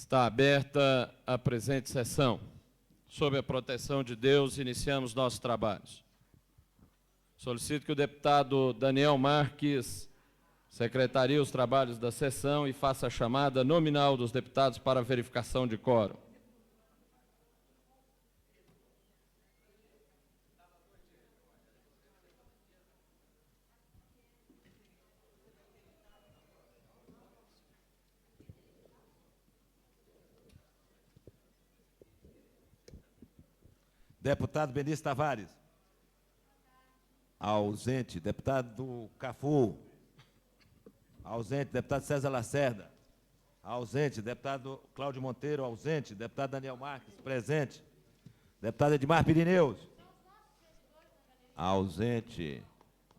Está aberta a presente sessão. Sob a proteção de Deus, iniciamos nossos trabalhos. Solicito que o deputado Daniel Marques secretarie os trabalhos da sessão e faça a chamada nominal dos deputados para a verificação de quórum. Deputado Benício Tavares. Ausente. Deputado Cafu. Ausente. Deputado César Lacerda. Ausente. Deputado Cláudio Monteiro. Ausente. Deputado Daniel Marques. Presente. Deputado Edmar Pirineus. Ausente.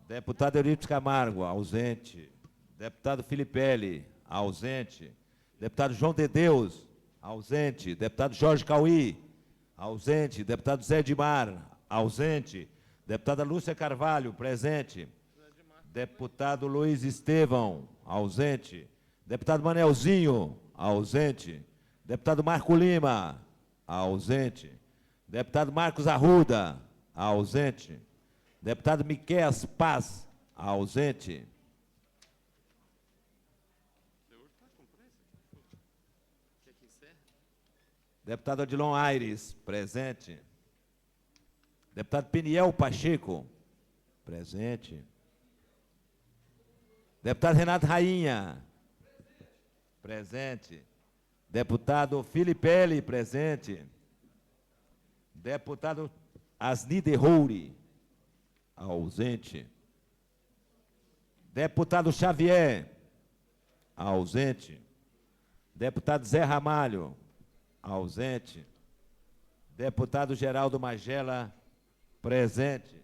Deputado Eurípides Camargo. Ausente. Deputado Filipelli. Ausente. Deputado João de Deus. Ausente. Deputado Jorge Cauí. Ausente. Deputado Zé Edmar. Ausente. Deputada Lúcia Carvalho. Presente. Deputado Luiz Estevão. Ausente. Deputado Manelzinho. Ausente. Deputado Marco Lima. Ausente. Deputado Marcos Arruda. Ausente. Deputado Miqueias Paz. Ausente. Deputado Odilon Aires, presente. Deputado Peniel Pacheco, presente. Deputado Renato Rainha, presente. Deputado Filipelli, presente. Deputado Asni de Roure, ausente. Deputado Xavier, ausente. Deputado Zé Ramalho, ausente. Deputado Geraldo Magela, presente.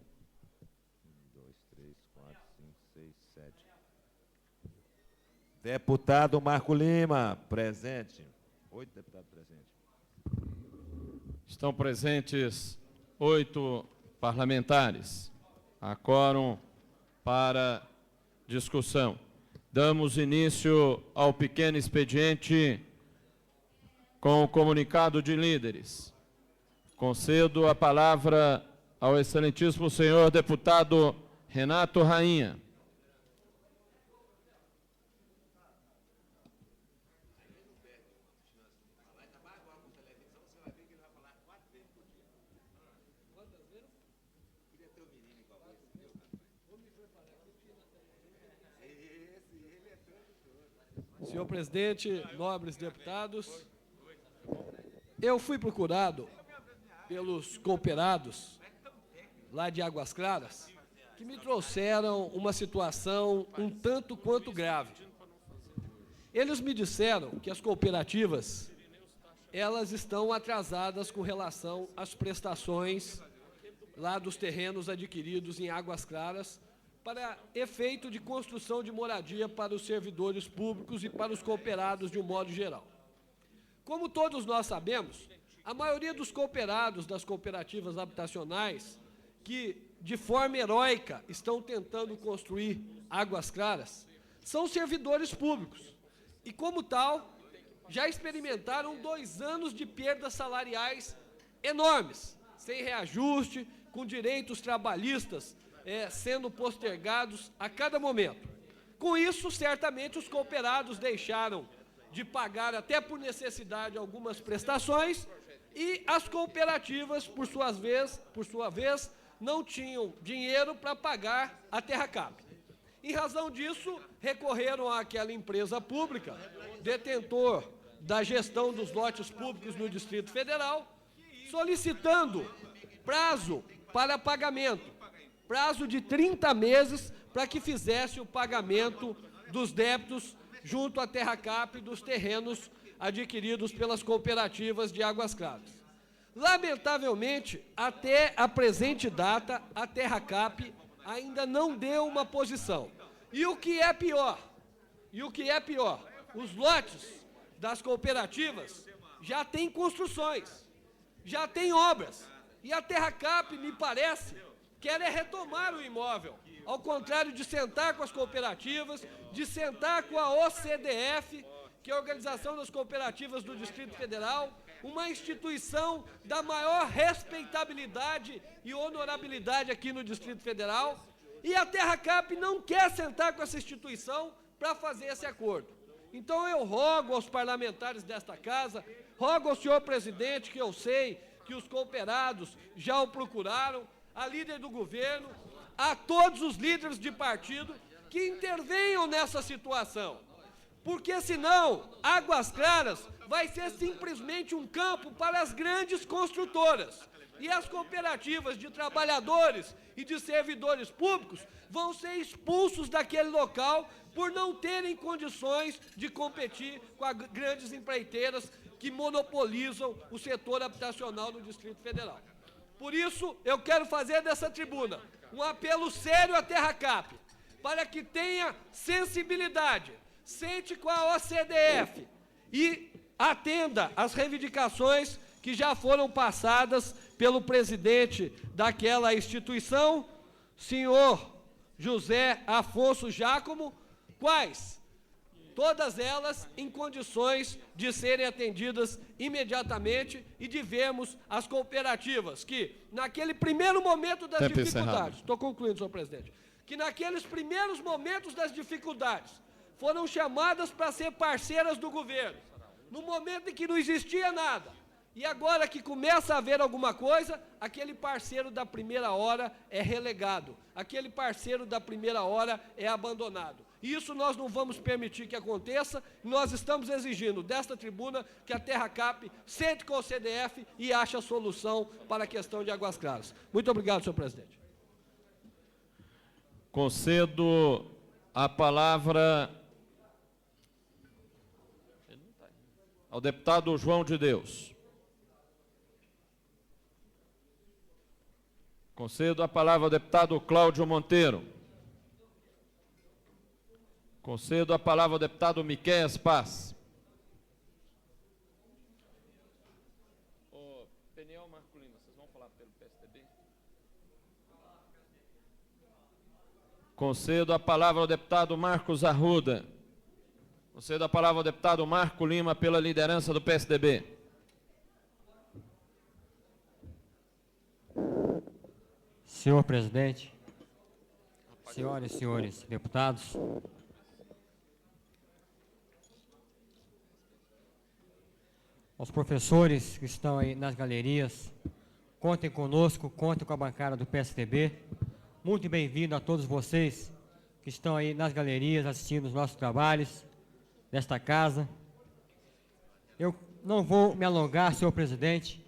1, 2, 3, 4, 5, 6, 7. Deputado Marco Lima, presente. 8 deputados presentes. Estão presentes 8 parlamentares. Há quórum para discussão. Damos início ao pequeno expediente com o comunicado de líderes. Concedo a palavra ao excelentíssimo senhor deputado Renato Rainha. Senhor presidente, nobres deputados, eu fui procurado pelos cooperados lá de Águas Claras, que me trouxeram uma situação um tanto quanto grave. Eles me disseram que as cooperativas, elas estão atrasadas com relação às prestações lá dos terrenos adquiridos em Águas Claras para efeito de construção de moradia para os servidores públicos e para os cooperados de um modo geral. Como todos nós sabemos, a maioria dos cooperados das cooperativas habitacionais que, de forma heróica, estão tentando construir Águas Claras, são servidores públicos e, como tal, já experimentaram 2 anos de perdas salariais enormes, sem reajuste, com direitos trabalhistas sendo postergados a cada momento. Com isso, certamente, os cooperados deixaram de pagar, até por necessidade, algumas prestações, e as cooperativas, por sua vez, não tinham dinheiro para pagar a Terracap. Em razão disso, recorreram àquela empresa pública, detentor da gestão dos lotes públicos no Distrito Federal, solicitando prazo para pagamento, prazo de 30 meses para que fizesse o pagamento dos débitos junto à Terracap dos terrenos adquiridos pelas cooperativas de Águas Claras. Lamentavelmente, até a presente data, a Terracap ainda não deu uma posição. E o que é pior, os lotes das cooperativas já têm construções, já têm obras, e a Terracap, me parece, quer retomar o imóvel, ao contrário de sentar com as cooperativas, de sentar com a OCDF que é a Organização das Cooperativas do Distrito Federal, uma instituição da maior respeitabilidade e honorabilidade aqui no Distrito Federal, e a TerraCap não quer sentar com essa instituição para fazer esse acordo. Então eu rogo aos parlamentares desta casa, rogo ao senhor presidente, que eu sei que os cooperados já o procuraram, a líder do governo, a todos os líderes de partido, que intervenham nessa situação. Porque senão, Águas Claras vai ser simplesmente um campo para as grandes construtoras. E as cooperativas de trabalhadores e de servidores públicos vão ser expulsos daquele local por não terem condições de competir com as grandes empreiteiras que monopolizam o setor habitacional no Distrito Federal. Por isso, eu quero fazer dessa tribuna um apelo sério à TerraCap, para que tenha sensibilidade, sente com a OCDF e atenda às reivindicações que já foram passadas pelo presidente daquela instituição, senhor José Afonso Giacomo, quais? Todas elas em condições de serem atendidas imediatamente e de vermos as cooperativas que, naquele primeiro momento das dificuldades, estou concluindo, senhor presidente, que naqueles primeiros momentos das dificuldades foram chamadas para ser parceiras do governo, no momento em que não existia nada, e agora que começa a haver alguma coisa, aquele parceiro da primeira hora é relegado, aquele parceiro da primeira hora é abandonado. Isso nós não vamos permitir que aconteça, nós estamos exigindo desta tribuna que a TerraCap sente com o CDF e ache a solução para a questão de Águas Claras. Muito obrigado, senhor presidente. Concedo a palavra ao deputado João de Deus. Concedo a palavra ao deputado Cláudio Monteiro. Concedo a palavra ao deputado Miqueias Paz. Ô, Peniel Marco Lima, vocês vão falar pelo PSDB? Concedo a palavra ao deputado Marcos Arruda. Concedo a palavra ao deputado Marco Lima pela liderança do PSDB. Senhor presidente, senhoras e senhores deputados, aos professores que estão aí nas galerias, contem conosco, contem com a bancada do PSDB. Muito bem-vindo a todos vocês que estão aí nas galerias assistindo os nossos trabalhos desta casa. Eu não vou me alongar, senhor presidente.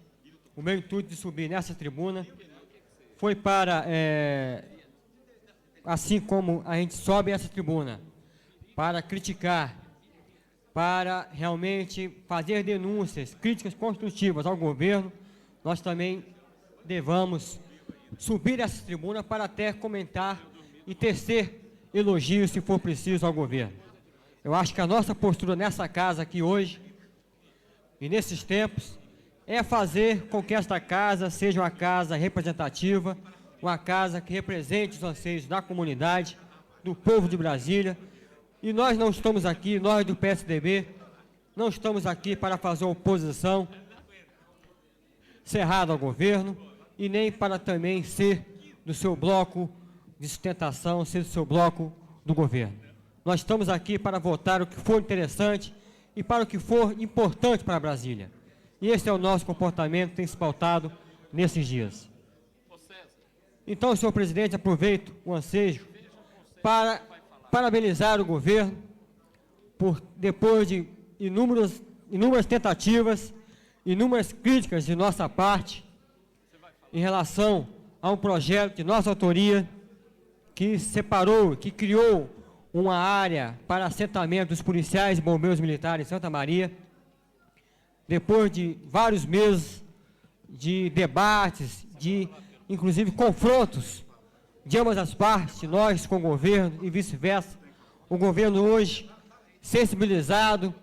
O meu intuito de subir nessa tribuna foi para, assim como a gente sobe essa tribuna, para criticar, para realmente fazer denúncias, críticas construtivas ao governo, nós também devamos subir essa tribuna para até comentar e tecer elogios, se for preciso, ao governo. Eu acho que a nossa postura nessa casa aqui hoje, e nesses tempos, é fazer com que esta casa seja uma casa representativa, uma casa que represente os anseios da comunidade, do povo de Brasília. E nós não estamos aqui, nós do PSDB, não estamos aqui para fazer oposição cerrada ao governo e nem para também ser do seu bloco de sustentação, ser do seu bloco do governo. Nós estamos aqui para votar o que for interessante e para o que for importante para Brasília. E esse é o nosso comportamento que tem se pautado nesses dias. Então, senhor presidente, aproveito o ansejo para parabenizar o governo por, depois de inúmeras tentativas, inúmeras críticas de nossa parte, em relação a um projeto de nossa autoria, que separou, que criou uma área para assentamento dos policiais e bombeiros militares em Santa Maria. Depois de vários meses de debates, de inclusive confrontos de ambas as partes, nós com o governo e vice-versa, o governo hoje, sensibilizado,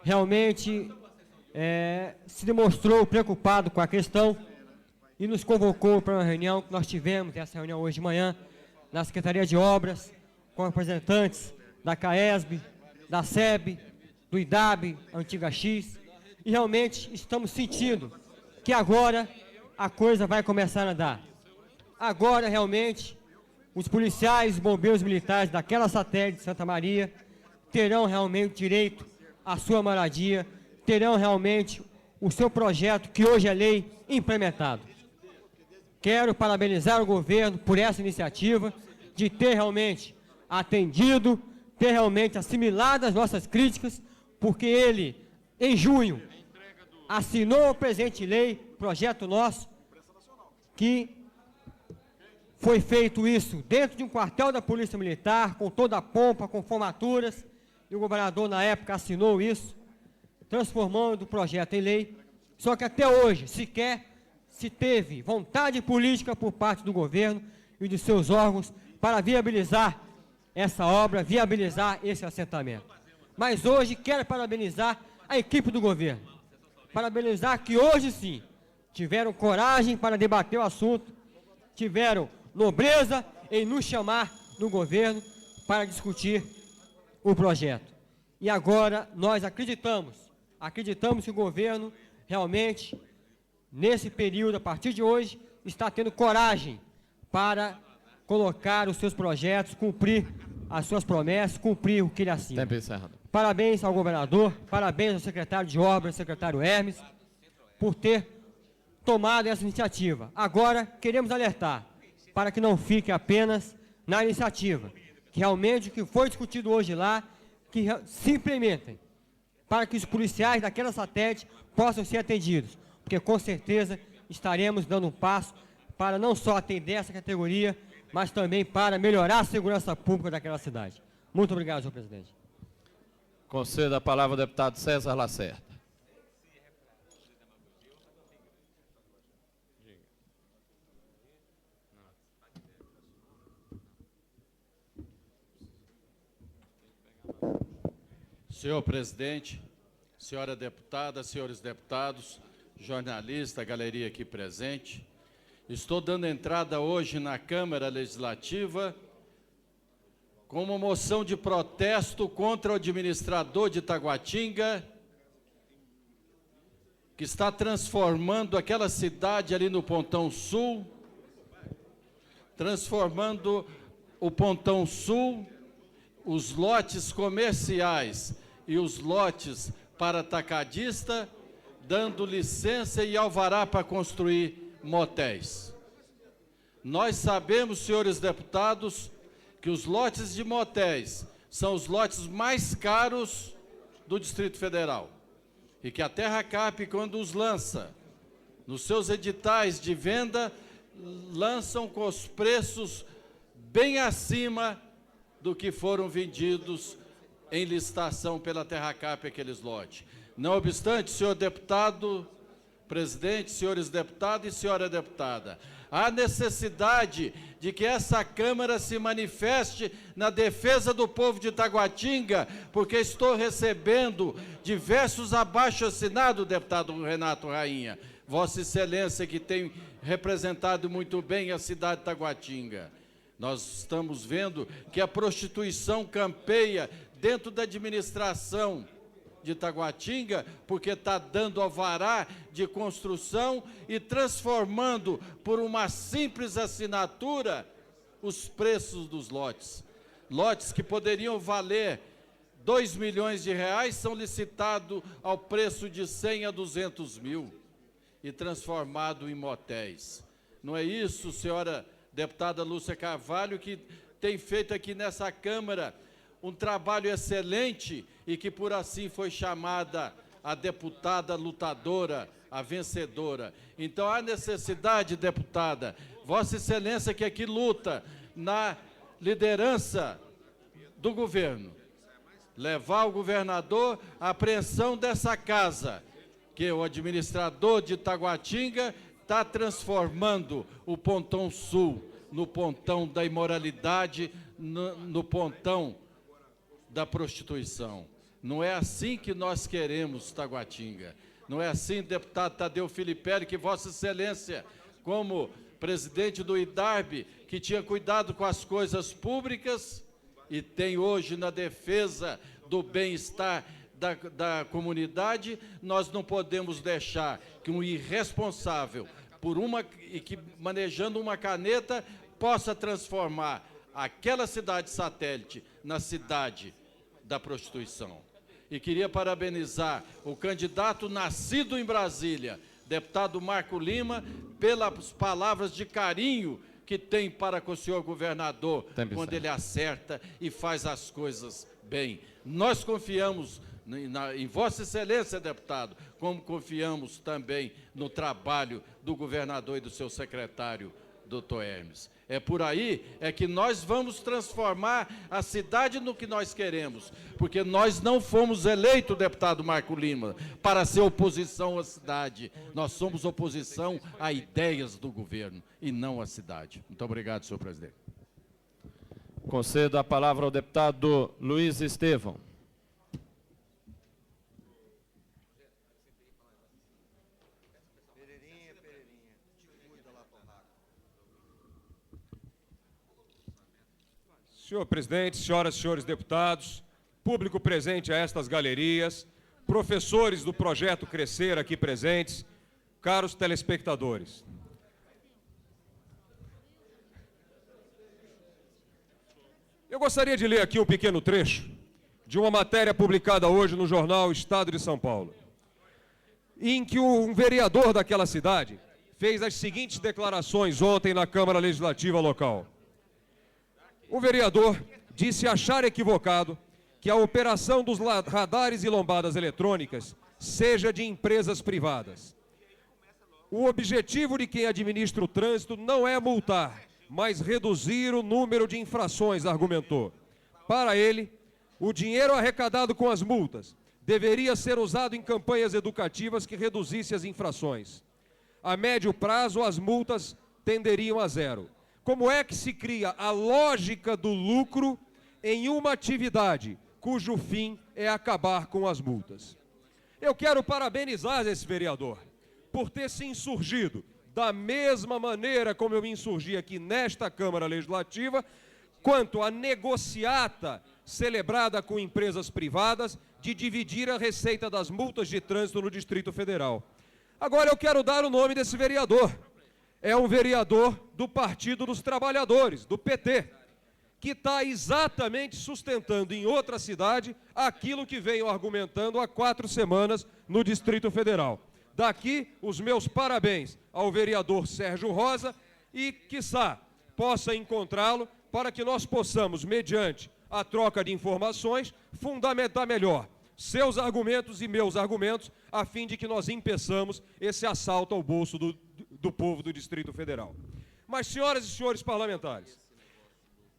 realmente se demonstrou preocupado com a questão e nos convocou para uma reunião que nós tivemos, essa reunião hoje de manhã, na Secretaria de Obras, com representantes da CAESB, da SEB, do IDAB, antiga X, e realmente estamos sentindo que agora a coisa vai começar a andar. Agora, realmente, os policiais, os bombeiros militares daquela satélite de Santa Maria terão realmente direito à sua moradia, terão realmente o seu projeto, que hoje é lei, implementado. Quero parabenizar o governo por essa iniciativa de ter realmente atendido, ter realmente assimilado as nossas críticas, porque ele, em junho, assinou o presente de lei, projeto nosso, que foi feito isso dentro de um quartel da Polícia Militar, com toda a pompa, com formaturas, e o governador, na época, assinou isso, transformando o projeto em lei. Só que até hoje, sequer se teve vontade política por parte do governo e de seus órgãos para viabilizar essa obra, viabilizar esse assentamento. Mas hoje quero parabenizar a equipe do governo, parabenizar que hoje sim tiveram coragem para debater o assunto, tiveram nobreza em nos chamar no governo para discutir o projeto. E agora nós acreditamos que o governo realmente, nesse período, a partir de hoje, está tendo coragem para colocar os seus projetos, cumprir as suas promessas, cumprir o que ele assina. Tempo encerrado. Parabéns ao governador, parabéns ao secretário de Obras, secretário Hermes, por ter tomado essa iniciativa. Agora, queremos alertar para que não fique apenas na iniciativa, que realmente o que foi discutido hoje lá, que se implementem, para que os policiais daquela satélite possam ser atendidos, porque com certeza estaremos dando um passo para não só atender essa categoria, mas também para melhorar a segurança pública daquela cidade. Muito obrigado, senhor presidente. Concedo a palavra ao deputado César Lacerda. Senhor presidente, senhora deputada, senhores deputados, jornalista, galeria aqui presente, estou dando entrada hoje na Câmara Legislativa com uma moção de protesto contra o administrador de Taguatinga, que está transformando aquela cidade ali no Pontão Sul, transformando o Pontão Sul, os lotes comerciais e os lotes para atacadista, dando licença e alvará para construir motéis. Nós sabemos, senhores deputados, que os lotes de motéis são os lotes mais caros do Distrito Federal e que a Terracap, quando os lança nos seus editais de venda, lançam com os preços bem acima do que foram vendidos em licitação pela Terracap aqueles lotes. Não obstante, senhor deputado, presidente, senhores deputados e senhora deputada, há necessidade de que essa Câmara se manifeste na defesa do povo de Taguatinga, porque estou recebendo diversos abaixo-assinados, deputado Renato Rainha, Vossa Excelência, que tem representado muito bem a cidade de Taguatinga. Nós estamos vendo que a prostituição campeia dentro da administração de Taguatinga, porque está dando alvará de construção e transformando por uma simples assinatura os preços dos lotes. Lotes que poderiam valer 2 milhões de reais são licitados ao preço de 100 a 200 mil e transformado em motéis. Não é isso, senhora deputada Lúcia Carvalho, que tem feito aqui nessa Câmara um trabalho excelente e que por assim foi chamada a deputada lutadora, a vencedora. Então há necessidade, deputada, Vossa Excelência que aqui luta na liderança do governo, levar o governador à apreensão dessa casa, que o administrador de Taguatinga está transformando o Pontão Sul no pontão da imoralidade, no pontão da prostituição. Não é assim que nós queremos Taguatinga. Não é assim, deputado Tadeu Filipelli, que Vossa Excelência, como presidente do IDARB, que tinha cuidado com as coisas públicas e tem hoje na defesa do bem-estar da comunidade, nós não podemos deixar que um irresponsável, manejando uma caneta, possa transformar aquela cidade satélite na cidade da prostituição. E queria parabenizar o candidato nascido em Brasília, deputado Marco Lima, pelas palavras de carinho que tem para com o senhor governador, quando ele acerta e faz as coisas bem. Nós confiamos em Vossa Excelência, deputado, como confiamos também no trabalho do governador e do seu secretário, doutor Hermes. É por aí que nós vamos transformar a cidade no que nós queremos, porque nós não fomos eleitos, deputado Marco Lima, para ser oposição à cidade. Nós somos oposição a ideias do governo e não à cidade. Muito obrigado, senhor presidente. Concedo a palavra ao deputado Luiz Estevão. Senhor presidente, senhoras e senhores deputados, público presente a estas galerias, professores do projeto Crescer aqui presentes, caros telespectadores. Eu gostaria de ler aqui um pequeno trecho de uma matéria publicada hoje no jornal Estado de São Paulo, em que um vereador daquela cidade fez as seguintes declarações ontem na Câmara Legislativa local. O vereador disse achar equivocado que a operação dos radares e lombadas eletrônicas seja de empresas privadas. O objetivo de quem administra o trânsito não é multar, mas reduzir o número de infrações, argumentou. Para ele, o dinheiro arrecadado com as multas deveria ser usado em campanhas educativas que reduzissem as infrações. A médio prazo, as multas tenderiam a zero. Como é que se cria a lógica do lucro em uma atividade cujo fim é acabar com as multas? Eu quero parabenizar esse vereador por ter se insurgido da mesma maneira como eu me insurgi aqui nesta Câmara Legislativa, quanto à negociata celebrada com empresas privadas de dividir a receita das multas de trânsito no Distrito Federal. Agora eu quero dar o nome desse vereador. É um vereador do Partido dos Trabalhadores, do PT, que está exatamente sustentando em outra cidade aquilo que venho argumentando há 4 semanas no Distrito Federal. Daqui, os meus parabéns ao vereador Sérgio Rosa e, quiçá, possa encontrá-lo para que nós possamos, mediante a troca de informações, fundamentar melhor seus argumentos e meus argumentos, a fim de que nós impeçamos esse assalto ao bolso do povo do Distrito Federal. Mas, senhoras e senhores parlamentares,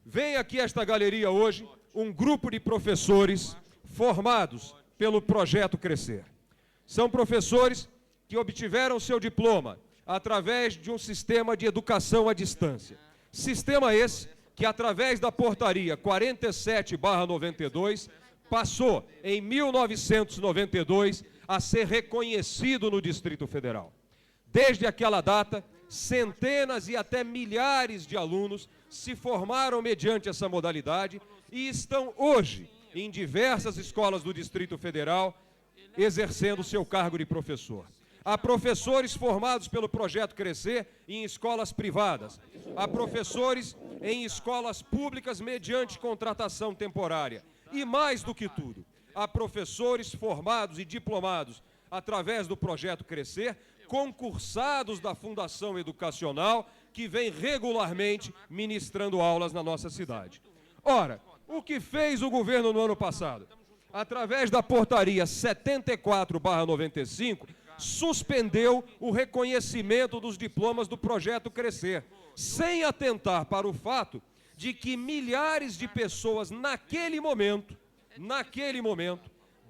vem aqui esta galeria hoje um grupo de professores formados pelo Projeto Crescer. São professores que obtiveram seu diploma através de um sistema de educação à distância. Sistema esse que, através da portaria 47/92, passou, em 1992, a ser reconhecido no Distrito Federal. Desde aquela data, centenas e até milhares de alunos se formaram mediante essa modalidade e estão hoje em diversas escolas do Distrito Federal exercendo seu cargo de professor. Há professores formados pelo Projeto Crescer em escolas privadas. Há professores em escolas públicas mediante contratação temporária. E mais do que tudo, há professores formados e diplomados através do Projeto Crescer, concursados da Fundação Educacional, que vem regularmente ministrando aulas na nossa cidade. Ora, o que fez o governo no ano passado? Através da portaria 74/95, suspendeu o reconhecimento dos diplomas do Projeto Crescer, sem atentar para o fato de que milhares de pessoas naquele momento,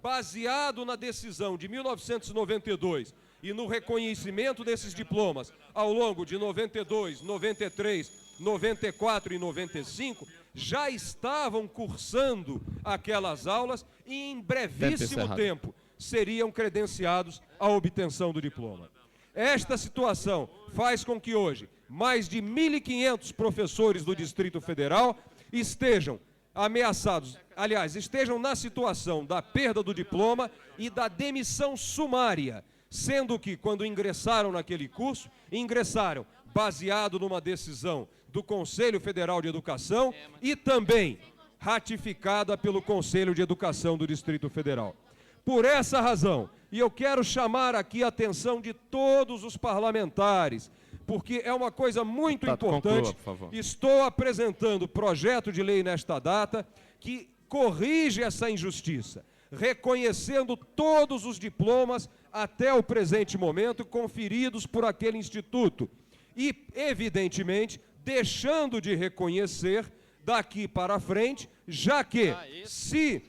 baseado na decisão de 1992 e no reconhecimento desses diplomas ao longo de 92, 93, 94 e 95, já estavam cursando aquelas aulas e em brevíssimo tempo seriam credenciados à obtenção do diploma. Esta situação faz com que hoje mais de 1.500 professores do Distrito Federal estejam ameaçados, aliás, estejam na situação da perda do diploma e da demissão sumária, sendo que, quando ingressaram naquele curso, ingressaram baseado numa decisão do Conselho Federal de Educação e também ratificada pelo Conselho de Educação do Distrito Federal. Por essa razão, e eu quero chamar aqui a atenção de todos os parlamentares, porque é uma coisa muito importante. Conclua, por favor. Estou apresentando projeto de lei nesta data que corrige essa injustiça, reconhecendo todos os diplomas até o presente momento conferidos por aquele instituto e, evidentemente, deixando de reconhecer daqui para frente, já que, se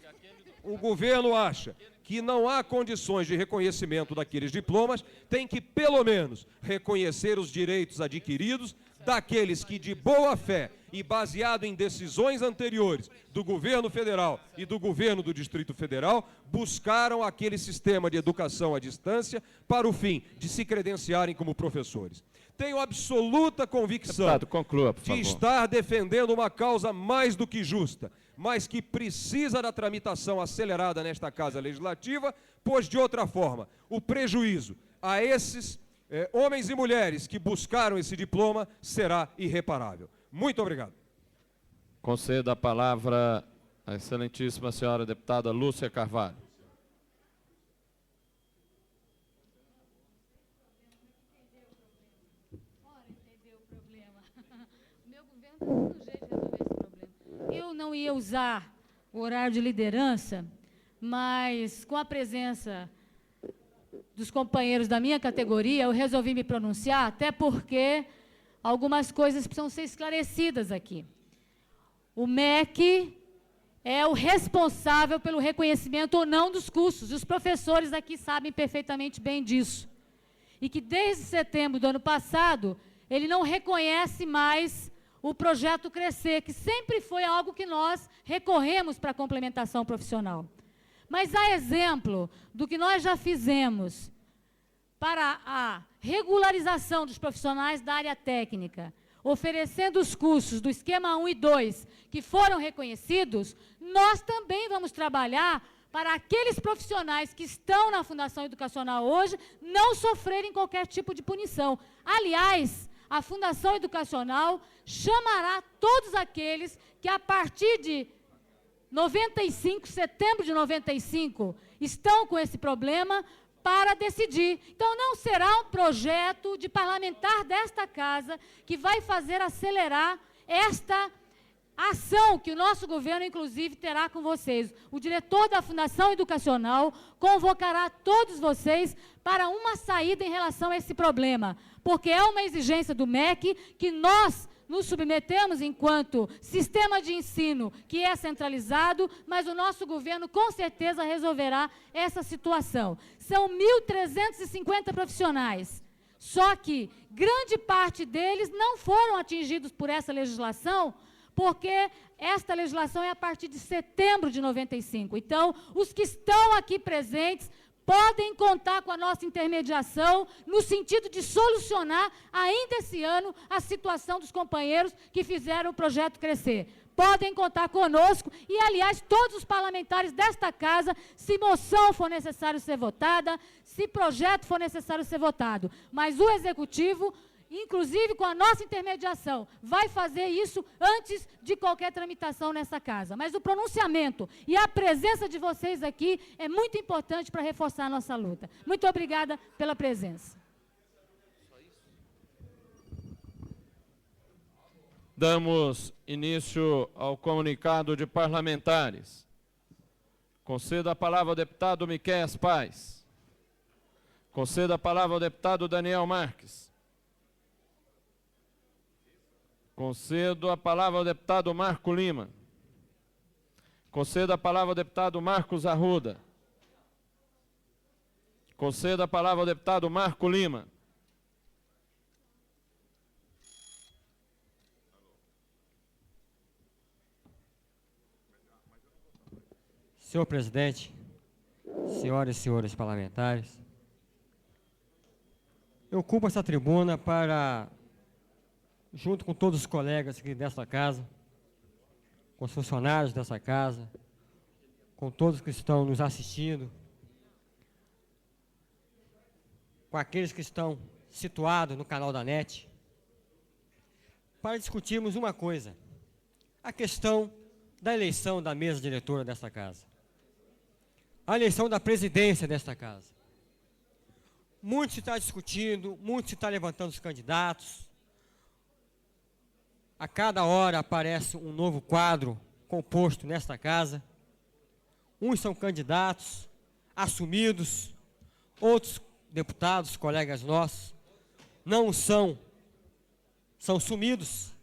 o governo acha que não há condições de reconhecimento daqueles diplomas, tem que, pelo menos, reconhecer os direitos adquiridos daqueles que, de boa fé e baseado em decisões anteriores do governo federal e do governo do Distrito Federal, buscaram aquele sistema de educação à distância para o fim de se credenciarem como professores. Tenho absoluta convicção Deputado, conclua, por de favor. estar defendendo uma causa mais do que justa, mas que precisa da tramitação acelerada nesta Casa Legislativa, pois, de outra forma, o prejuízo a esses homens e mulheres que buscaram esse diploma será irreparável. Muito obrigado. Concedo a palavra à excelentíssima senhora deputada Lúcia Carvalho. Eu não ia usar o horário de liderança, mas com a presença dos companheiros da minha categoria, eu resolvi me pronunciar, até porque algumas coisas precisam ser esclarecidas aqui. O MEC é o responsável pelo reconhecimento ou não dos cursos, e os professores aqui sabem perfeitamente bem disso. E que desde setembro do ano passado, ele não reconhece mais o projeto Crescer, que sempre foi algo que nós recorremos para a complementação profissional. Mas, a exemplo do que nós já fizemos para a regularização dos profissionais da área técnica, oferecendo os cursos do esquema 1 e 2, que foram reconhecidos, nós também vamos trabalhar para aqueles profissionais que estão na Fundação Educacional hoje não sofrerem qualquer tipo de punição. Aliás, a Fundação Educacional chamará todos aqueles que, a partir de 95, setembro de 95, estão com esse problema para decidir. Então, não será um projeto de parlamentar desta casa que vai fazer acelerar esta ação que o nosso governo, inclusive, terá com vocês. O diretor da Fundação Educacional convocará todos vocês para uma saída em relação a esse problema, porque é uma exigência do MEC que nós nos submetemos enquanto sistema de ensino que é centralizado, mas o nosso governo com certeza resolverá essa situação. São 1.350 profissionais, só que grande parte deles não foram atingidos por essa legislação, porque esta legislação é a partir de setembro de 95. Então, os que estão aqui presentes podem contar com a nossa intermediação no sentido de solucionar ainda esse ano a situação dos companheiros que fizeram o projeto Crescer. Podem contar conosco e, aliás, todos os parlamentares desta casa, se moção for necessário ser votada, se projeto for necessário ser votado. Mas o Executivo, inclusive com a nossa intermediação, vai fazer isso antes de qualquer tramitação nessa casa. Mas o pronunciamento e a presença de vocês aqui é muito importante para reforçar a nossa luta. Muito obrigada pela presença. Damos início ao comunicado de parlamentares. Concedo a palavra ao deputado Miquéias Paz. Concedo a palavra ao deputado Daniel Marques. Concedo a palavra ao deputado Marco Lima. Concedo a palavra ao deputado Marcos Arruda. Concedo a palavra ao deputado Marco Lima. Senhor presidente, senhoras e senhores parlamentares, eu ocupo essa tribuna para, junto com todos os colegas aqui desta casa, com os funcionários dessa casa, com todos que estão nos assistindo, com aqueles que estão situados no canal da NET, para discutirmos uma coisa, a questão da eleição da mesa diretora desta casa, a eleição da presidência desta casa. Muito se está discutindo, muito se está levantando os candidatos, a cada hora aparece um novo quadro composto nesta casa, uns são candidatos assumidos, outros deputados, colegas nossos, não são sumidos,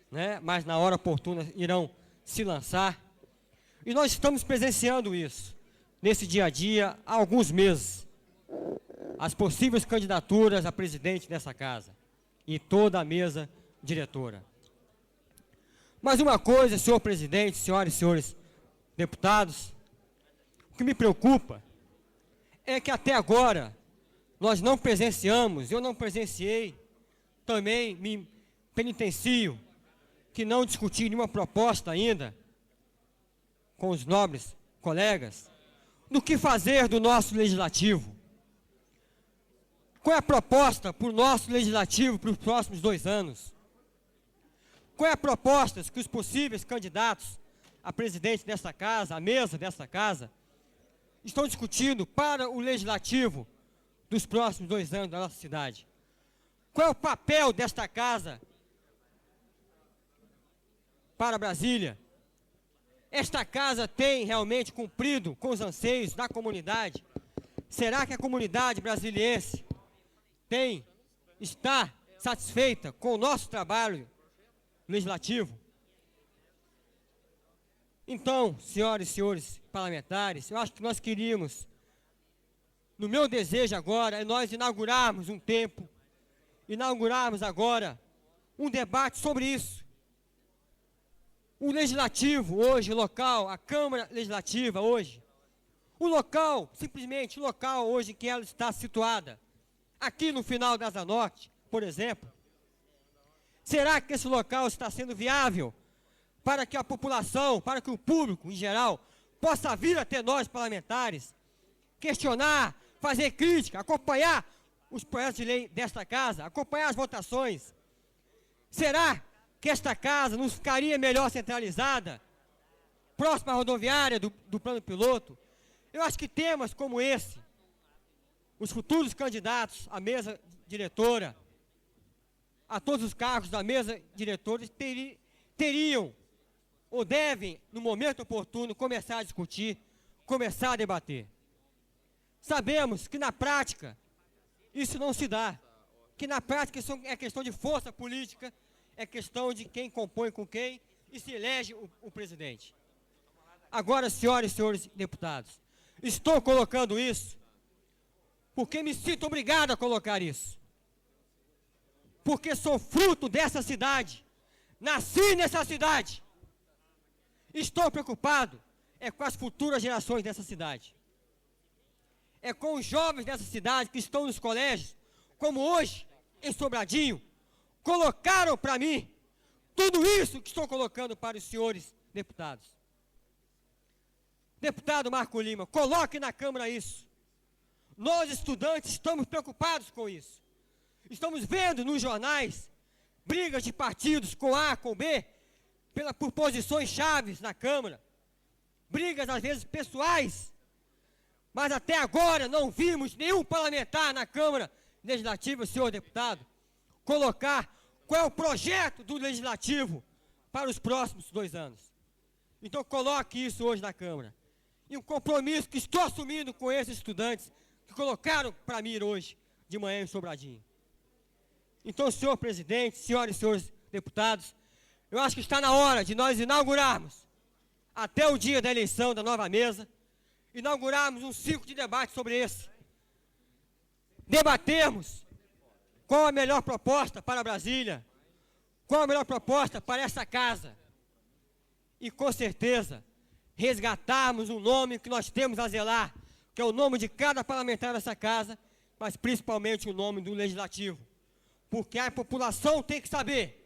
né? Mas na hora oportuna irão se lançar. E nós estamos presenciando isso, nesse dia a dia, há alguns meses. As possíveis candidaturas a presidente dessa casa e toda a mesa diretora. Mas uma coisa, senhor presidente, senhoras e senhores deputados, o que me preocupa é que até agora nós não presenciamos, eu não presenciei, também me penitencio, que não discuti nenhuma proposta ainda com os nobres colegas, do que fazer do nosso legislativo. Qual é a proposta para o nosso legislativo para os próximos 2 anos? Qual é a proposta que os possíveis candidatos a presidente desta casa, a mesa desta casa, estão discutindo para o legislativo dos próximos 2 anos da nossa cidade? Qual é o papel desta casa para Brasília? Esta casa tem realmente cumprido com os anseios da comunidade? Será que a comunidade brasiliense está satisfeita com o nosso trabalho legislativo? Então, senhoras e senhores parlamentares, eu acho que nós queríamos, no meu desejo agora, é nós inaugurarmos um tempo, inaugurarmos agora um debate sobre isso. O legislativo hoje, o local, a Câmara Legislativa hoje, o local, simplesmente o local hoje em que ela está situada, aqui no final da Asa Norte, por exemplo, será que esse local está sendo viável para que a população, para que o público em geral, possa vir até nós parlamentares, questionar, fazer crítica, acompanhar os projetos de lei desta casa, acompanhar as votações? Será que esta casa não ficaria melhor centralizada, próxima à rodoviária do plano piloto? Eu acho que temas como esse, os futuros candidatos à mesa diretora, a todos os cargos da mesa diretora, teriam ou devem, no momento oportuno, começar a discutir, começar a debater. Sabemos que na prática isso não se dá, que na prática isso é questão de força política, é questão de quem compõe com quem e se elege o presidente. Agora, senhoras e senhores deputados, estou colocando isso porque me sinto obrigado a colocar isso. Porque sou fruto dessa cidade, nasci nessa cidade. Estou preocupado com as futuras gerações dessa cidade. É com os jovens dessa cidade que estão nos colégios, como hoje, em Sobradinho, colocaram para mim tudo isso que estou colocando para os senhores deputados. Deputado Marco Lima, coloque na Câmara isso. Nós, estudantes, estamos preocupados com isso. Estamos vendo nos jornais brigas de partidos com A, com B, por posições chaves na Câmara. Brigas, às vezes, pessoais. Mas até agora não vimos nenhum parlamentar na Câmara Legislativa, senhor deputado, colocar qual é o projeto do Legislativo para os próximos 2 anos. Então coloque isso hoje na Câmara. E um compromisso que estou assumindo com esses estudantes que colocaram para mim hoje de manhã em Sobradinho. Então, senhor presidente, senhoras e senhores deputados, eu acho que está na hora de nós inaugurarmos, até o dia da eleição da nova mesa, inaugurarmos um ciclo de debate sobre esse. Debatermos qual a melhor proposta para Brasília, qual a melhor proposta para essa casa. E, com certeza, resgatarmos um nome que nós temos a zelar, que é o nome de cada parlamentar dessa casa, mas principalmente o nome do legislativo. Porque a população tem que saber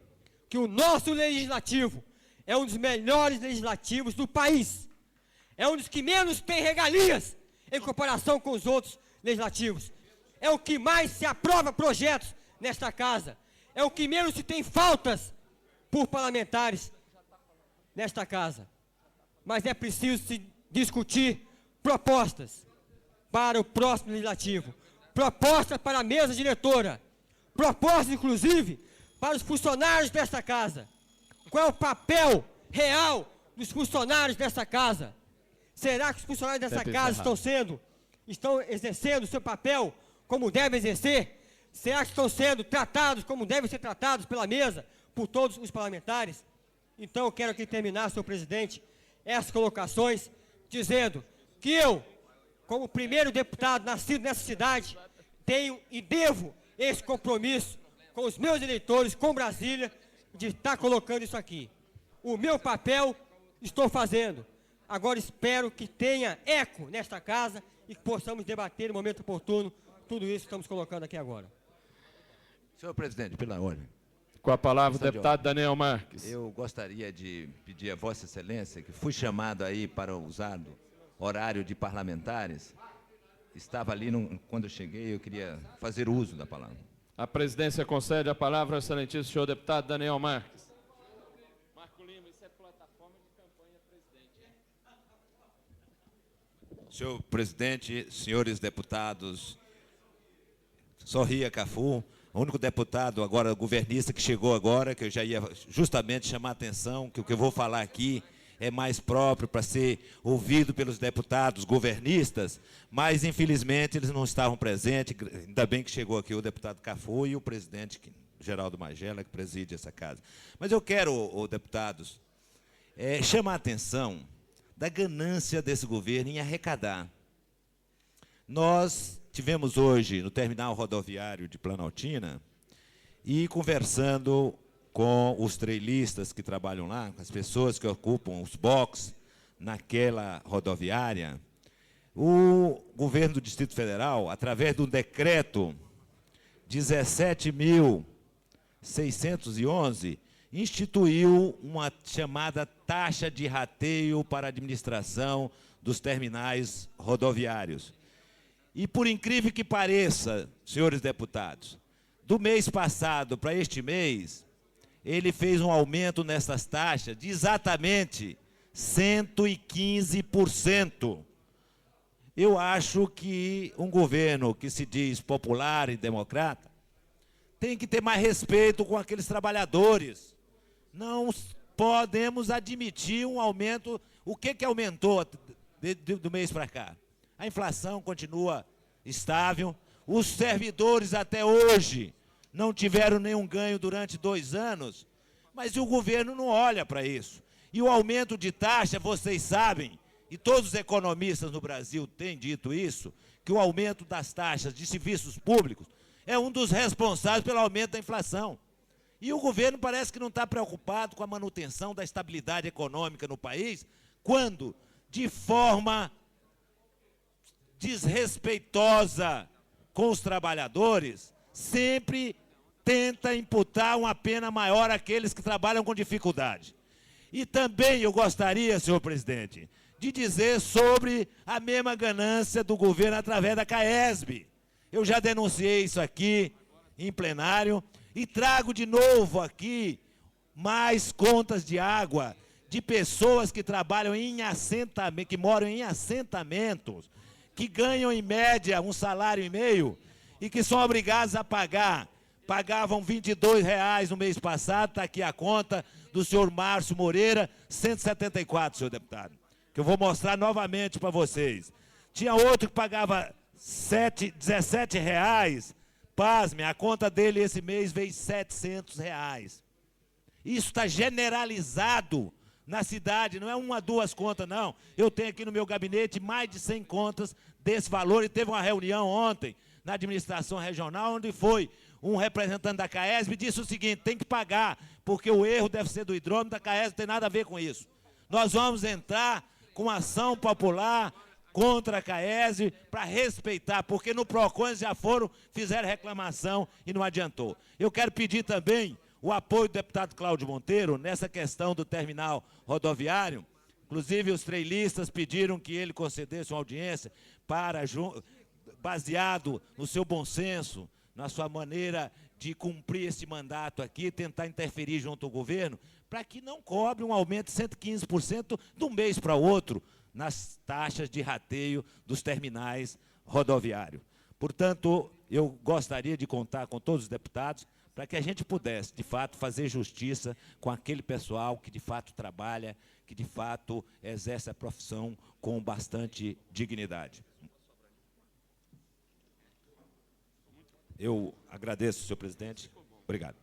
que o nosso legislativo é um dos melhores legislativos do país. É um dos que menos tem regalias em comparação com os outros legislativos. É o que mais se aprova projetos nesta casa. É o que menos se tem faltas por parlamentares nesta casa. Mas é preciso se discutir propostas para o próximo legislativo, propostas para a mesa diretora, propostas, inclusive, para os funcionários desta casa. Qual é o papel real dos funcionários dessa casa? Será que os funcionários dessa casa estão exercendo o seu papel como devem exercer? Será que estão sendo tratados como devem ser tratados pela mesa, por todos os parlamentares? Então, eu quero aqui terminar, senhor presidente, essas colocações, dizendo que eu, como primeiro deputado nascido nessa cidade, tenho e devo esse compromisso com os meus eleitores, com Brasília, de estar colocando isso aqui. O meu papel estou fazendo. Agora espero que tenha eco nesta casa e que possamos debater no momento oportuno tudo isso que estamos colocando aqui agora. Senhor presidente, pela ordem. Com a palavra o deputado Daniel Marques. Eu gostaria de pedir a Vossa Excelência, que fui chamado aí para usar o horário de parlamentares. Estava ali, quando eu cheguei, eu queria fazer uso da palavra. A presidência concede a palavra ao excelentíssimo senhor deputado Daniel Marques. Marco Lima, isso é plataforma de campanha, presidente. Senhor presidente, senhores deputados, Sorria Cafu, o único deputado agora, governista, que chegou agora, que eu já ia justamente chamar a atenção, que o que eu vou falar aqui é mais próprio para ser ouvido pelos deputados governistas, mas, infelizmente, eles não estavam presentes. Ainda bem que chegou aqui o deputado Cafu e o presidente Geraldo Magela, que preside essa casa. Mas eu quero, deputados, chamar a atenção da ganância desse governo em arrecadar. Nós tivemos hoje no terminal rodoviário de Planaltina e conversando com os trailistas que trabalham lá, com as pessoas que ocupam os boxes naquela rodoviária, o governo do Distrito Federal, através do decreto 17.611, instituiu uma chamada taxa de rateio para a administração dos terminais rodoviários. E, por incrível que pareça, senhores deputados, do mês passado para este mês, ele fez um aumento nessas taxas de exatamente 115%. Eu acho que um governo que se diz popular e democrata tem que ter mais respeito com aqueles trabalhadores. Não podemos admitir um aumento. O que aumentou do mês para cá? A inflação continua estável. Os servidores até hoje não tiveram nenhum ganho durante 2 anos, mas o governo não olha para isso. E o aumento de taxa, vocês sabem, e todos os economistas no Brasil têm dito isso, que o aumento das taxas de serviços públicos é um dos responsáveis pelo aumento da inflação. E o governo parece que não está preocupado com a manutenção da estabilidade econômica no país, quando, de forma desrespeitosa com os trabalhadores, sempre tenta imputar uma pena maior àqueles que trabalham com dificuldade. E também eu gostaria, senhor presidente, de dizer sobre a mesma ganância do governo através da CAESB. Eu já denunciei isso aqui em plenário e trago de novo aqui mais contas de água de pessoas que trabalham em assentamento, que moram em assentamentos, que ganham em média um salário e meio e que são obrigados a pagar. Pagavam R$ 22,00 no mês passado, está aqui a conta do senhor Márcio Moreira, 174, senhor deputado, que eu vou mostrar novamente para vocês. Tinha outro que pagava R$17,00, pasme, a conta dele esse mês veio R$700. Isso está generalizado na cidade, não é 1 ou 2 contas, não. Eu tenho aqui no meu gabinete mais de 100 contas desse valor e teve uma reunião ontem na administração regional, onde foi um representante da CAESB e disse o seguinte: tem que pagar, porque o erro deve ser do hidrômetro, da CAESB não tem nada a ver com isso. Nós vamos entrar com ação popular contra a CAESB para respeitar, porque no PROCON já fizeram reclamação e não adiantou. Eu quero pedir também o apoio do deputado Cláudio Monteiro nessa questão do terminal rodoviário. Inclusive, os trailistas pediram que ele concedesse uma audiência para, baseado no seu bom senso, na sua maneira de cumprir esse mandato aqui, tentar interferir junto ao governo, para que não cobre um aumento de 115% de um mês para o outro nas taxas de rateio dos terminais rodoviários. Portanto, eu gostaria de contar com todos os deputados para que a gente pudesse, de fato, fazer justiça com aquele pessoal que, de fato, trabalha, que, de fato, exerce a profissão com bastante dignidade. Eu agradeço, senhor presidente. Obrigado.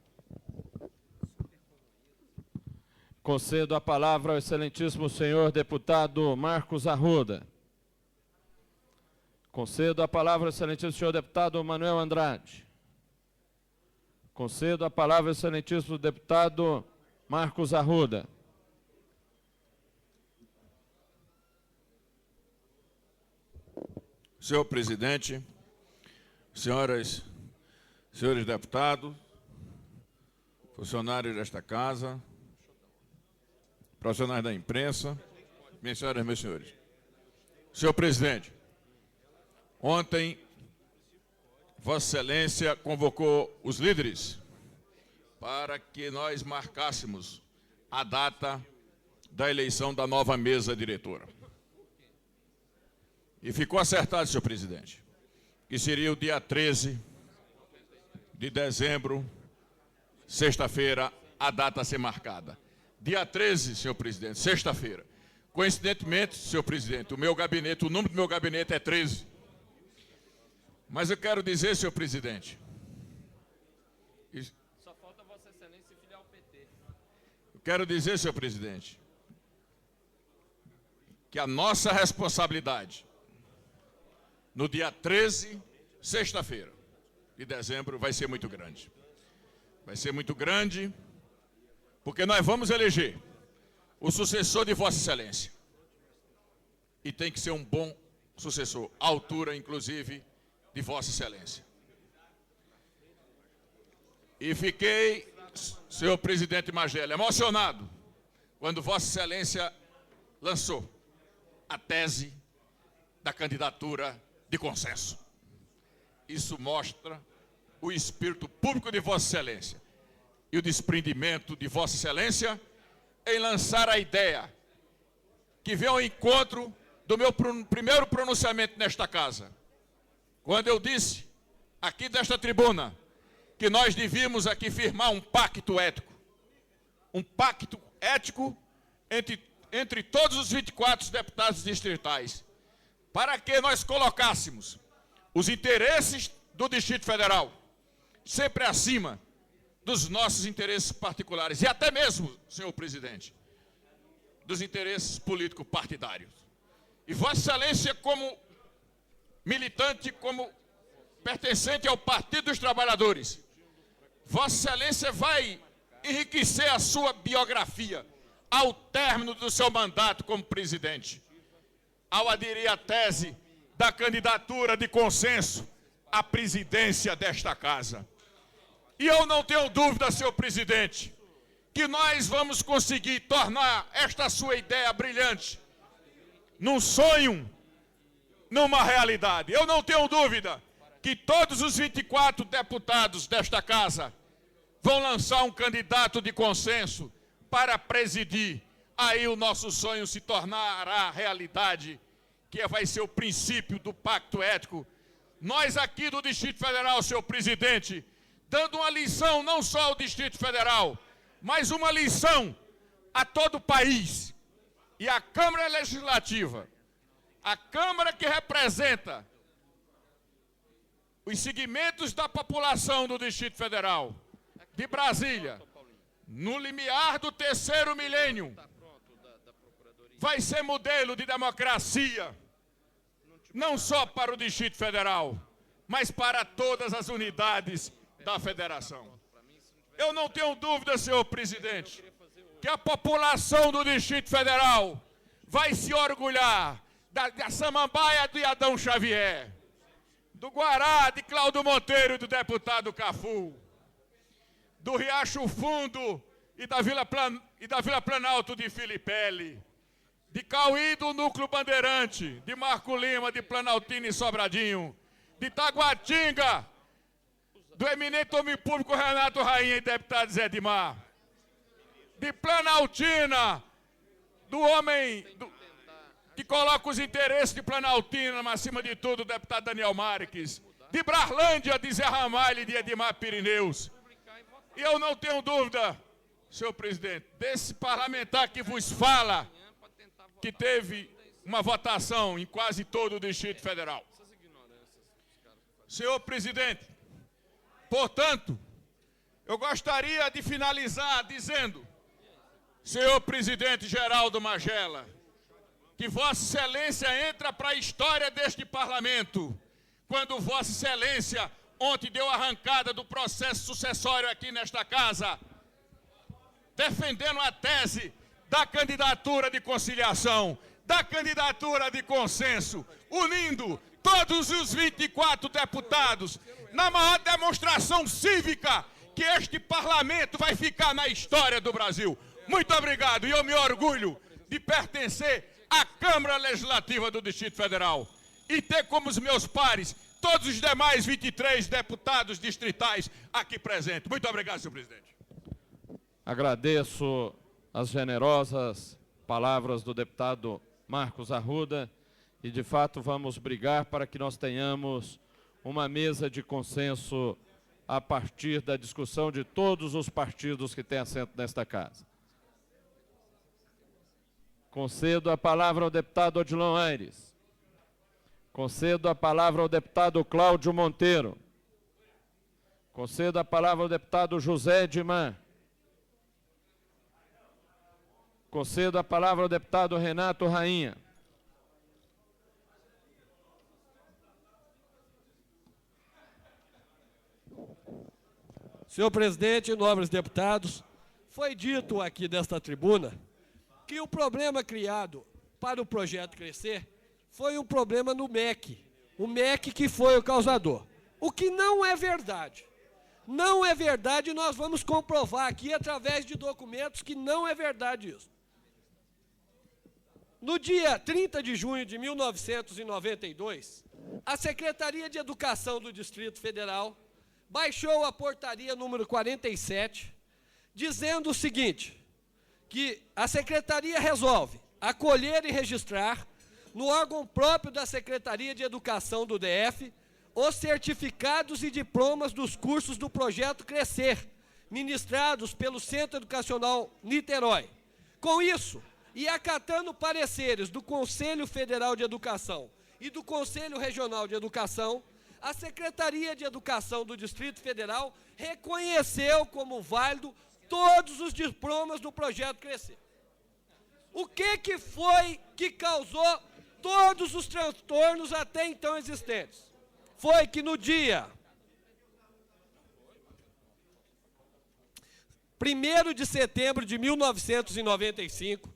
Concedo a palavra ao excelentíssimo senhor deputado Marcos Arruda. Concedo a palavra ao excelentíssimo senhor deputado Manuel Andrade. Concedo a palavra ao excelentíssimo deputado Marcos Arruda. Senhor presidente, senhoras, senhores deputados, funcionários desta casa, profissionais da imprensa, minhas senhoras e meus senhores. Senhor presidente, ontem, Vossa Excelência convocou os líderes para que nós marcássemos a data da eleição da nova mesa diretora. E ficou acertado, senhor presidente, que seria o dia 13 de dezembro, sexta-feira, a data a ser marcada. Dia 13, senhor presidente, sexta-feira. Coincidentemente, senhor presidente, o número do meu gabinete é 13. Mas eu quero dizer, senhor presidente... Só falta Vossa Excelência se filiar ao PT. Eu quero dizer, senhor presidente, que a nossa responsabilidade no dia 13, sexta-feira de dezembro, vai ser muito grande. Vai ser muito grande, porque nós vamos eleger o sucessor de Vossa Excelência. E tem que ser um bom sucessor, à altura, inclusive, de Vossa Excelência. E fiquei, senhor presidente Magela, emocionado quando Vossa Excelência lançou a tese da candidatura de consenso. Isso mostra o espírito público de Vossa Excelência e o desprendimento de Vossa Excelência em lançar a ideia que vem ao encontro do meu primeiro pronunciamento nesta casa, quando eu disse, aqui desta tribuna, que nós devíamos aqui firmar um pacto ético entre todos os 24 deputados distritais, para que nós colocássemos os interesses do Distrito Federal sempre acima dos nossos interesses particulares e até mesmo, senhor presidente, dos interesses político-partidários. E Vossa Excelência, como militante, como pertencente ao Partido dos Trabalhadores, Vossa Excelência vai enriquecer a sua biografia ao término do seu mandato como presidente, ao aderir à tese da candidatura de consenso à presidência desta casa. E eu não tenho dúvida, senhor presidente, que nós vamos conseguir tornar esta sua ideia brilhante num sonho, numa realidade. Eu não tenho dúvida que todos os 24 deputados desta casa vão lançar um candidato de consenso para presidir. Aí o nosso sonho se tornará realidade, que vai ser o princípio do pacto ético. Nós aqui do Distrito Federal, senhor presidente, dando uma lição não só ao Distrito Federal, mas uma lição a todo o país. E a Câmara Legislativa, a Câmara que representa os segmentos da população do Distrito Federal, de Brasília, no limiar do terceiro milênio, vai ser modelo de democracia, não só para o Distrito Federal, mas para todas as unidades da federação. Eu não tenho dúvida, senhor presidente, que a população do Distrito Federal vai se orgulhar da samambaia de Adão Xavier, do Guará de Cláudio Monteiro e do deputado Cafu, do Riacho Fundo e da Vila Planalto de Filipelli, de Cauí do Núcleo Bandeirante, de Marco Lima, de Planaltina e Sobradinho, de Taguatinga, do eminente homem público Renato Rainha e deputado Zé Edmar, de Planaltina, do homem que coloca os interesses de Planaltina, mas acima de tudo, o deputado Daniel Marques, de Brarlândia, de Zé Ramalho e de Edmar Pirineus. E eu não tenho dúvida, senhor presidente, desse parlamentar que vos fala, que teve uma votação em quase todo o Distrito Federal. Senhor presidente, portanto, eu gostaria de finalizar dizendo, senhor presidente Geraldo Magela, que Vossa Excelência entra para a história deste parlamento, quando Vossa Excelência ontem deu arrancada do processo sucessório aqui nesta casa, defendendo a tese da candidatura de conciliação, da candidatura de consenso, unindo todos os 24 deputados na maior demonstração cívica que este parlamento vai ficar na história do Brasil. Muito obrigado, e eu me orgulho de pertencer à Câmara Legislativa do Distrito Federal e ter como os meus pares todos os demais 23 deputados distritais aqui presentes. Muito obrigado, senhor presidente. Agradeço as generosas palavras do deputado Marcos Arruda e, de fato, vamos brigar para que nós tenhamos uma mesa de consenso a partir da discussão de todos os partidos que têm assento nesta casa. Concedo a palavra ao deputado Odilon Aires. Concedo a palavra ao deputado Cláudio Monteiro. Concedo a palavra ao deputado José Edmar. Concedo a palavra ao deputado Renato Rainha. Senhor presidente, nobres deputados, foi dito aqui desta tribuna que o problema criado para o projeto crescer foi um problema no MEC. O MEC que foi o causador. O que não é verdade. Não é verdade, e nós vamos comprovar aqui através de documentos que não é verdade isso. No dia 30 de junho de 1992, a Secretaria de Educação do Distrito Federal baixou a portaria número 47, dizendo o seguinte, que a Secretaria resolve acolher e registrar no órgão próprio da Secretaria de Educação do DF os certificados e diplomas dos cursos do projeto Crescer, ministrados pelo Centro Educacional Niterói. Com isso, e acatando pareceres do Conselho Federal de Educação e do Conselho Regional de Educação, a Secretaria de Educação do Distrito Federal reconheceu como válido todos os diplomas do projeto Crescer. O que foi que causou todos os transtornos até então existentes? Foi que no dia 1º de setembro de 1995,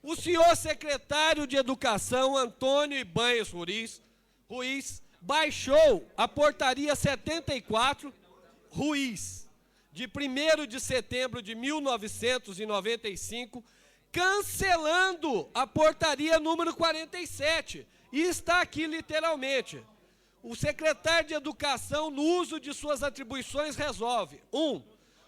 o senhor secretário de Educação, Antônio Ibanhes Ruiz, baixou a portaria 74, Ruiz, de 1º de setembro de 1995, cancelando a portaria número 47. E está aqui literalmente. O secretário de Educação, no uso de suas atribuições, resolve: 1.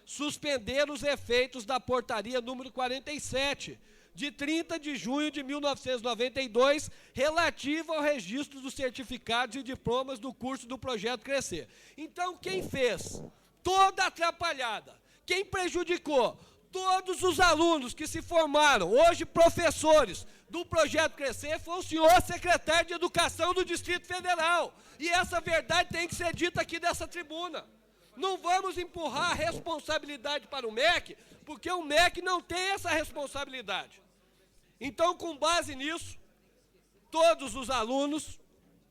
Suspender os efeitos da portaria número 47, de 30 de junho de 1992, relativa ao registro dos certificados e diplomas do curso do Projeto Crescer. Então, quem fez toda a atrapalhada, quem prejudicou todos os alunos que se formaram, hoje professores do Projeto Crescer, foi o senhor secretário de Educação do Distrito Federal. E essa verdade tem que ser dita aqui dessa tribuna. Não vamos empurrar a responsabilidade para o MEC, porque o MEC não tem essa responsabilidade. Então, com base nisso, todos os alunos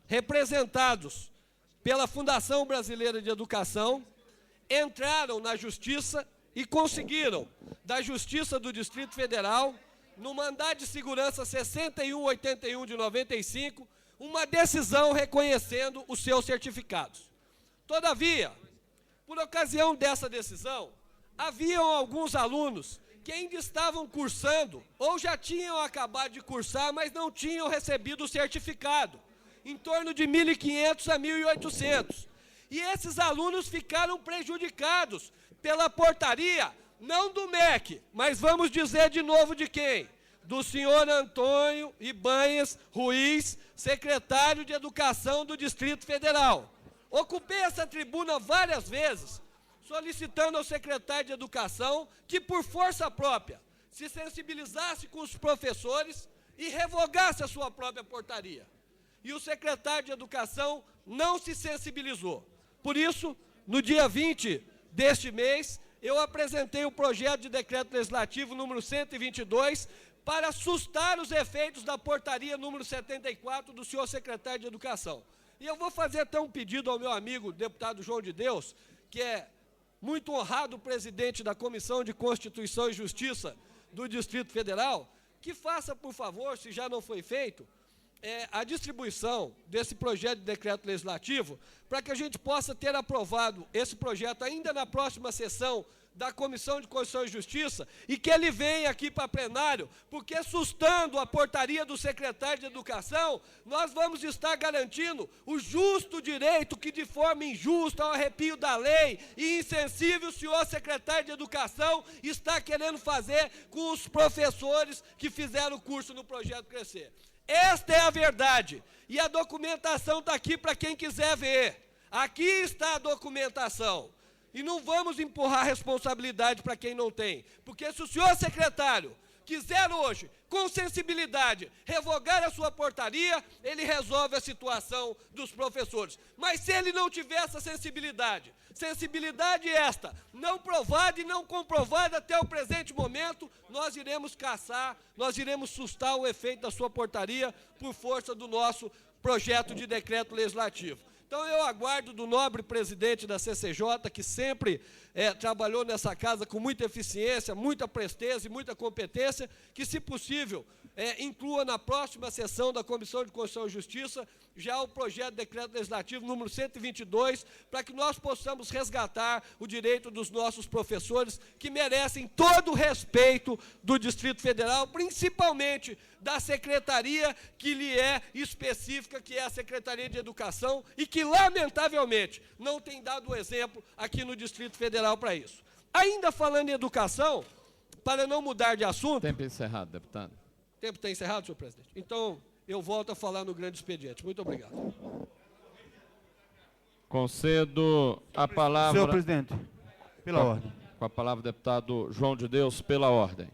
representados pela Fundação Brasileira de Educação entraram na Justiça e conseguiram, da Justiça do Distrito Federal, no mandado de segurança 6181 de 95, uma decisão reconhecendo os seus certificados. Todavia, por ocasião dessa decisão, haviam alguns alunos que ainda estavam cursando, ou já tinham acabado de cursar, mas não tinham recebido o certificado, em torno de 1.500 a 1.800. E esses alunos ficaram prejudicados pela portaria, não do MEC, mas vamos dizer de novo de quem? Do senhor Antônio Ibanhes Ruiz, secretário de Educação do Distrito Federal. Ocupei essa tribuna várias vezes, solicitando ao secretário de Educação que, por força própria, se sensibilizasse com os professores e revogasse a sua própria portaria. E o secretário de Educação não se sensibilizou. Por isso, no dia 20 deste mês, eu apresentei o projeto de decreto legislativo número 122 para sustar os efeitos da portaria número 74 do senhor secretário de Educação. E eu vou fazer até um pedido ao meu amigo, deputado João de Deus, que é muito honrado presidente da Comissão de Constituição e Justiça do Distrito Federal, que faça, por favor, se já não foi feito, a distribuição desse projeto de decreto legislativo, para que a gente possa ter aprovado esse projeto ainda na próxima sessão da Comissão de Constituição e Justiça, e que ele venha aqui para plenário, porque sustando a portaria do secretário de Educação, nós vamos estar garantindo o justo direito que, de forma injusta, ao arrepio da lei e insensível, o senhor secretário de Educação está querendo fazer com os professores que fizeram o curso no Projeto Crescer. Esta é a verdade, e a documentação está aqui para quem quiser ver. Aqui está a documentação. E não vamos empurrar responsabilidade para quem não tem, porque se o senhor secretário quiser hoje, com sensibilidade, revogar a sua portaria, ele resolve a situação dos professores. Mas se ele não tiver essa sensibilidade esta, não provada e não comprovada até o presente momento, nós iremos caçar, nós iremos sustar o efeito da sua portaria por força do nosso projeto de decreto legislativo. Então, eu aguardo do nobre presidente da CCJ, que sempre trabalhou nessa casa com muita eficiência, muita presteza e muita competência, que, se possível, inclua na próxima sessão da Comissão de Constituição e Justiça já o projeto de decreto legislativo número 122, para que nós possamos resgatar o direito dos nossos professores, que merecem todo o respeito do Distrito Federal, principalmente da secretaria que lhe é específica, que é a Secretaria de Educação, e que, lamentavelmente, não tem dado o exemplo aqui no Distrito Federal para isso. Ainda falando em educação, para não mudar de assunto... Tempo encerrado, deputado. O tempo está encerrado, senhor presidente? Então, eu volto a falar no grande expediente. Muito obrigado. Concedo a palavra... Senhor presidente, pela ordem. Com a palavra o deputado João de Deus, pela ordem.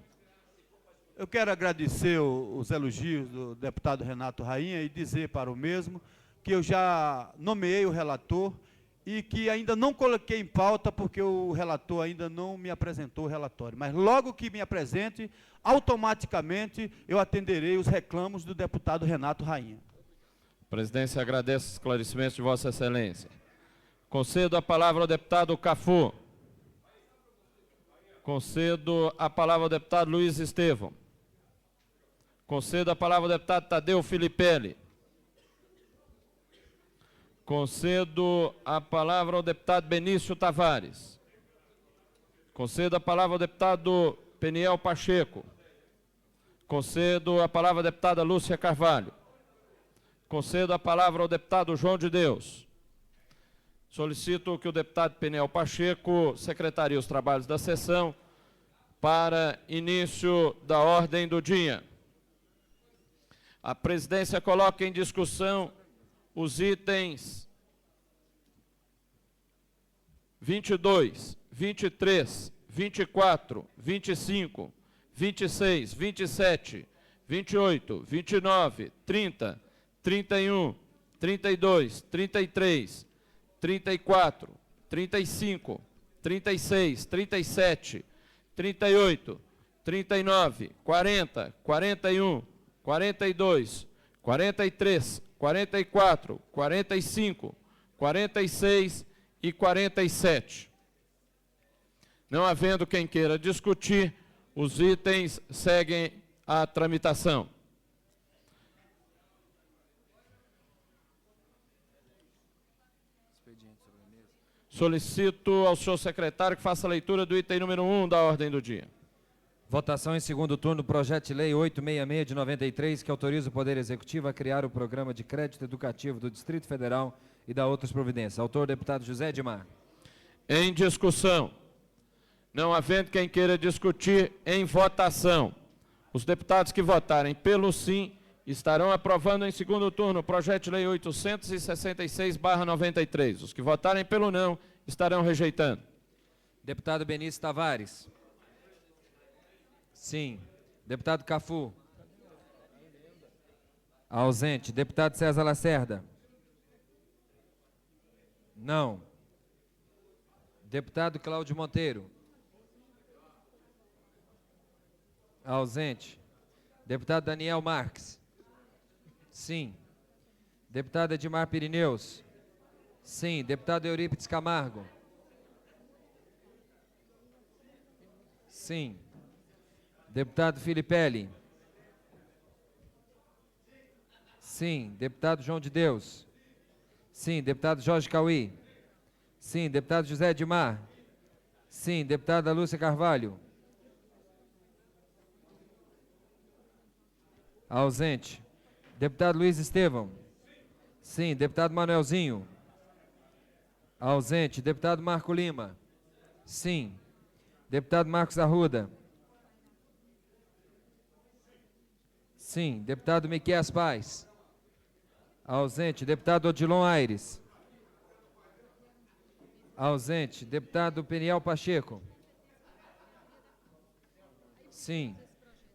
Eu quero agradecer os elogios do deputado Renato Rainha e dizer para o mesmo que eu já nomeei o relator e que ainda não coloquei em pauta porque o relator ainda não me apresentou o relatório. Mas logo que me apresente, automaticamente eu atenderei os reclamos do deputado Renato Rainha. A presidência agradece os esclarecimentos de Vossa Excelência. Concedo a palavra ao deputado Cafu. Concedo a palavra ao deputado Luiz Estevão. Concedo a palavra ao deputado Tadeu Filipelli. Concedo a palavra ao deputado Benício Tavares. Concedo a palavra ao deputado Peniel Pacheco. Concedo a palavra à deputada Lúcia Carvalho. Concedo a palavra ao deputado João de Deus. Solicito que o deputado Peniel Pacheco secretarie os trabalhos da sessão para início da ordem do dia. A presidência coloca em discussão os itens 22, 23, 24, 25, 26, 27, 28, 29, 30, 31, 32, 33, 34, 35, 36, 37, 38, 39, 40, 41, 42, 43, 44, 45, 46 e 47. Não havendo quem queira discutir, os itens seguem a tramitação. Solicito ao senhor secretário que faça a leitura do item número 1 da ordem do dia. Votação em segundo turno, projeto de lei 866 de 93, que autoriza o Poder Executivo a criar o Programa de Crédito Educativo do Distrito Federal e da outras providências. Autor, deputado José Edmar. Em discussão. Não havendo quem queira discutir, em votação. Os deputados que votarem pelo sim estarão aprovando em segundo turno o projeto de lei 866/93. Os que votarem pelo não estarão rejeitando. Deputado Benício Tavares. Sim. Deputado Cafu. Ausente. Deputado César Lacerda. Não. Deputado Cláudio Monteiro. Ausente. Deputado Daniel Marques. Sim. Deputado Edmar Pirineus. Sim. Deputado Eurípides Camargo. Sim. Deputado Filipelli. Sim. Deputado João de Deus. Sim. Deputado Jorge Cauí. Sim. Deputado José Edmar. Sim. Deputada Lúcia Carvalho. Ausente. Deputado Luiz Estevão. Sim. Deputado Manuelzinho. Ausente. Deputado Marco Lima. Sim. Deputado Marcos Arruda. Sim. Deputado Miqueias Paz. Ausente. Deputado Odilon Aires. Ausente. Deputado Peniel Pacheco. Sim.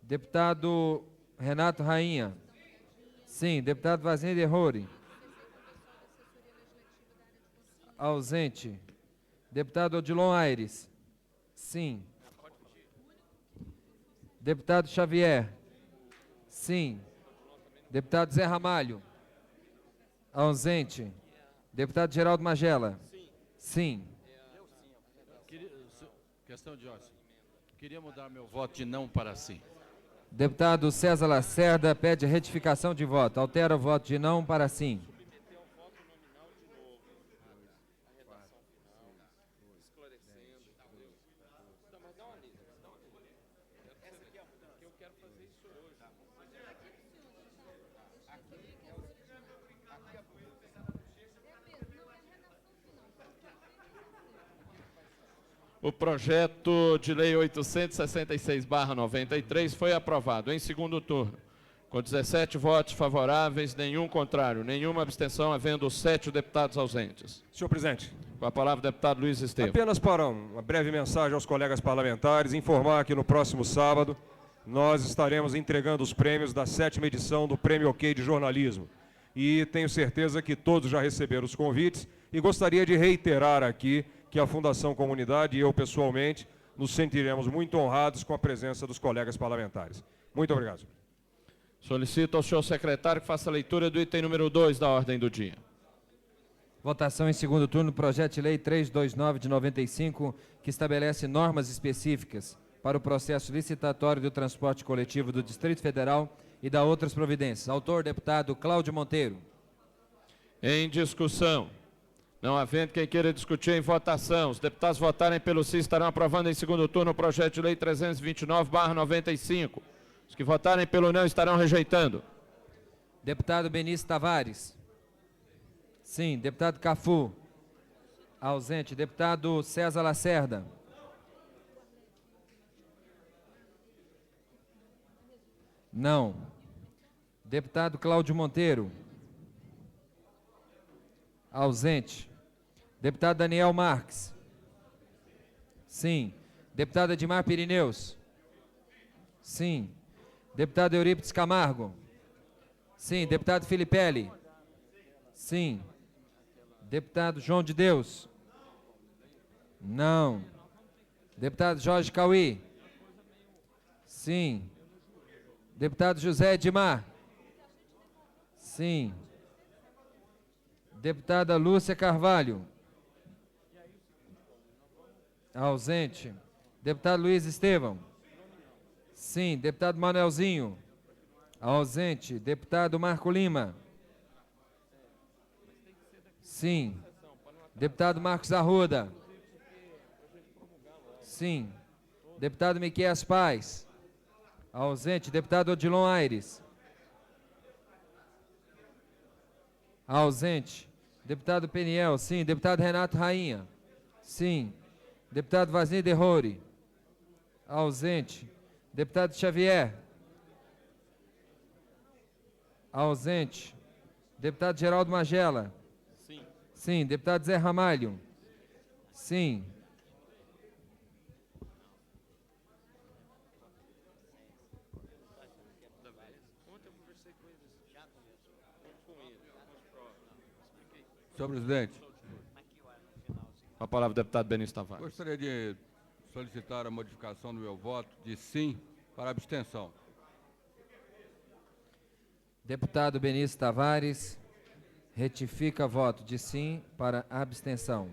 Deputado Renato Rainha. Sim. Deputado Vazinho de Rori. Ausente. Deputado Odilon Aires. Sim. Deputado Xavier. Sim. Deputado Zé Ramalho. Ausente. Deputado Geraldo Magela. Sim. Questão de ordem. Queria mudar meu voto de não para sim. Deputado César Lacerda pede retificação de voto. Altera o voto de não para sim. O projeto de lei 866/93 foi aprovado em segundo turno, com 17 votos favoráveis, nenhum contrário, nenhuma abstenção, havendo 7 deputados ausentes. Senhor presidente. Com a palavra o deputado Luiz Estevão. Apenas para uma breve mensagem aos colegas parlamentares, informar que no próximo sábado nós estaremos entregando os prêmios da 7ª edição do Prêmio OK de Jornalismo. E tenho certeza que todos já receberam os convites e gostaria de reiterar aqui que a Fundação Comunidade e eu pessoalmente nos sentiremos muito honrados com a presença dos colegas parlamentares. Muito obrigado. Solicito ao senhor secretário que faça a leitura do item número 2 da ordem do dia. Votação em segundo turno, projeto de lei 329 de 95, que estabelece normas específicas para o processo licitatório do transporte coletivo do Distrito Federal e da outras providências. Autor, deputado Cláudio Monteiro. Em discussão. Não havendo quem queira discutir, em votação. Os deputados votarem pelo sim estarão aprovando em segundo turno o projeto de lei 329/95. Os que votarem pelo não estarão rejeitando. Deputado Benício Tavares. Sim. Deputado Cafu. Ausente. Deputado César Lacerda. Não. Deputado Cláudio Monteiro. Ausente. Deputado Daniel Marques. Sim. Deputado Edmar Pirineus. Sim. Deputado Eurípides Camargo. Sim. Deputado Filipelli. Sim. Deputado João de Deus. Não. Deputado Jorge Cauí. Sim. Deputado José Edmar. Sim. Deputada Lúcia Carvalho. Ausente. Deputado Luiz Estevão. Sim. Deputado Manuelzinho. Ausente. Deputado Marco Lima. Sim. Deputado Marcos Arruda. Sim. Deputado Miqueias Paz. Ausente. Deputado Odilon Aires. Ausente. Deputado Peniel. Sim. Deputado Renato Rainha. Sim. Deputado Vasni Derrori. Ausente. Deputado Xavier. Ausente. Deputado Geraldo Magela. Sim. Sim. Deputado Zé Ramalho. Sim. Senhor presidente, Com a palavra, o deputado Benício Tavares. gostaria de solicitar a modificação do meu voto de sim para abstenção. Deputado Benício Tavares retifica voto de sim para abstenção.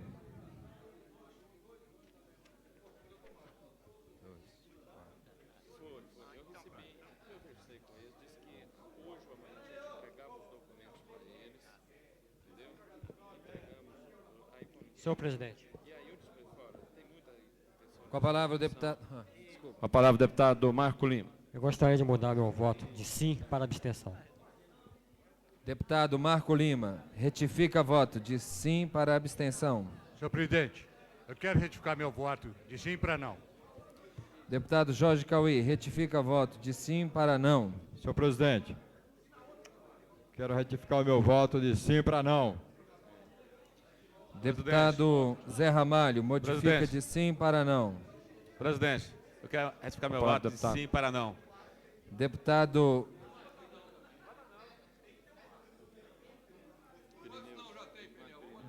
Senhor presidente. Com a palavra o deputado... Com a palavra, o deputado Marco Lima. Eu gostaria de mudar meu voto de sim para abstenção. Deputado Marco Lima retifica voto de sim para abstenção. Senhor presidente, eu quero retificar meu voto de sim para não. Deputado Jorge Cauí retifica voto de sim para não. Senhor presidente, quero retificar o meu voto de sim para não. Deputado Zé Ramalho modifica Presidente. de sim para não. Presidente, eu quero retificar meu Palavra, voto de deputado. sim para não. Deputado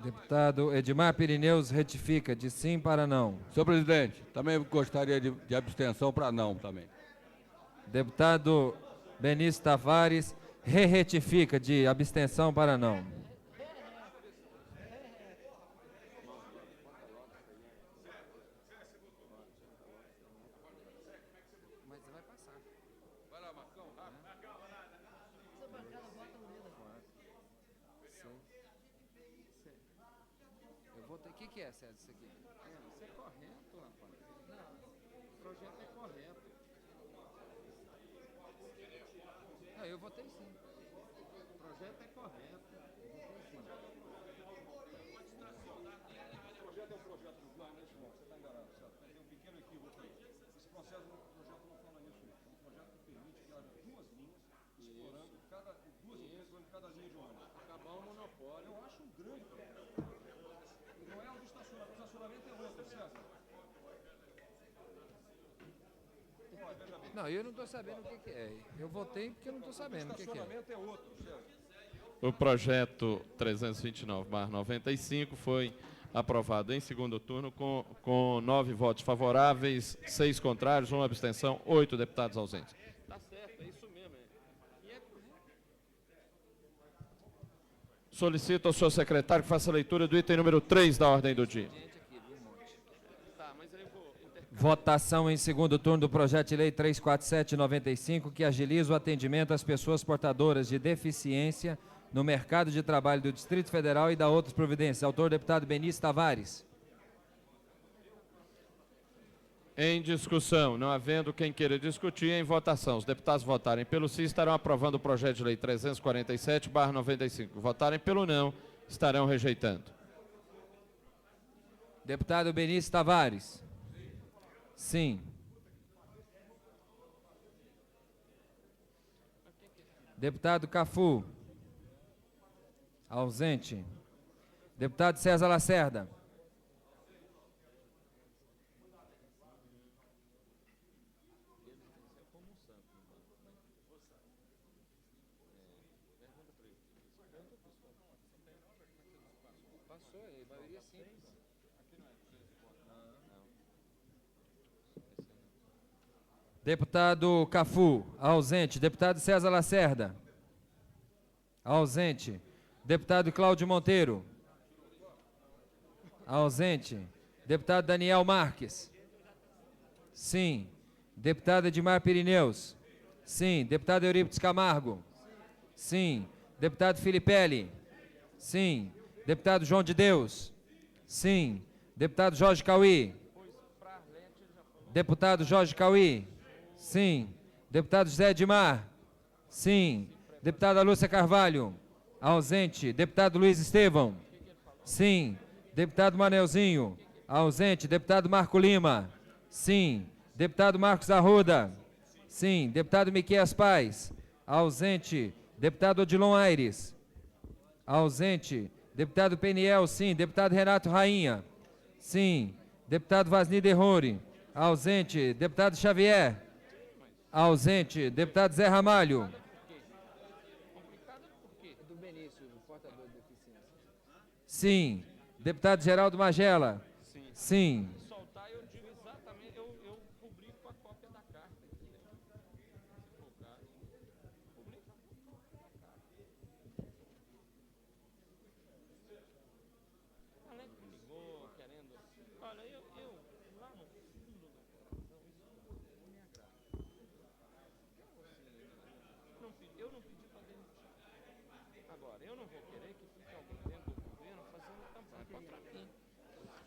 Deputado Edmar Pirineus retifica de sim para não. Senhor presidente, também gostaria de abstenção para não também. Deputado Benício Tavares retifica de abstenção para não. O que é, Sérgio, isso aqui? Isso é correto, rapaz. Não, o projeto é correto. Não, eu votei sim. O projeto é correto. Eu votei sim. O projeto é um projeto do plano, isso não, você está enganado, certo? Tem um pequeno equívoco aí. Esse processo do projeto não fala nisso. É um projeto que permite que haja duas linhas, explorando duas empresas explorando cada linha de ônibus. Acabar o monopólio. Eu acho um grande projeto. Não é o de estacionamento, o estacionamento é outro, certo? Não, eu não estou sabendo o que é. Eu votei porque eu não estou sabendo o que é. Estacionamento é outro, certo? O projeto 329/95 foi aprovado em segundo turno com 9 votos favoráveis, 6 contrários, 1 abstenção, 8 deputados ausentes. Tá certo, é isso mesmo. E é correto. Solicito ao senhor secretário que faça a leitura do item número 3 da ordem do dia. Tá, mas eu vou Votação em segundo turno do projeto de lei 347/95, que agiliza o atendimento às pessoas portadoras de deficiência no mercado de trabalho do Distrito Federal e da outras providências. Autor, deputado Benício Tavares. Em discussão, não havendo quem queira discutir, em votação. Os deputados votarem pelo sim estarão aprovando o projeto de lei 347/95. Votarem pelo não, estarão rejeitando. Deputado Benício Tavares. Sim. Deputado Cafu. Ausente. Deputado César Lacerda. Passou aí, maioria simples. Deputado Cafu, ausente. Deputado César Lacerda. Ausente. Deputado Cláudio Monteiro. Ausente. Deputado Daniel Marques. Sim. Deputado Edmar Pirineus. Sim. Deputado Eurípides Camargo. Sim. Deputado Filipelli. Sim. Deputado João de Deus. Sim. Deputado Jorge Cauí. Deputado Jorge Cauí. Sim. Deputado José Edmar. Sim. Deputada Lúcia Carvalho. Ausente. Deputado Luiz Estevão. Sim. Deputado Manelzinho. Ausente. Deputado Marco Lima. Sim. Deputado Marcos Arruda. Sim. Deputado Miqueias Paz. Ausente. Deputado Odilon Aires. Ausente. Deputado Peniel. Sim. Deputado Renato Rainha. Sim. Deputado Vasni Derrori. Ausente. Deputado Xavier. Ausente. Deputado Zé Ramalho. Sim. Deputado Geraldo Magela. Sim. Soltar, eu digo exatamente, eu publico a cópia da carta aqui, né? Além que me ligou, querendo. Olha, eu lá no fundo do coração, isso não me agrada. Eu não pedi para demitir. Agora, eu não vou querer que fique alguém dentro do governo fazendo campanha contra mim.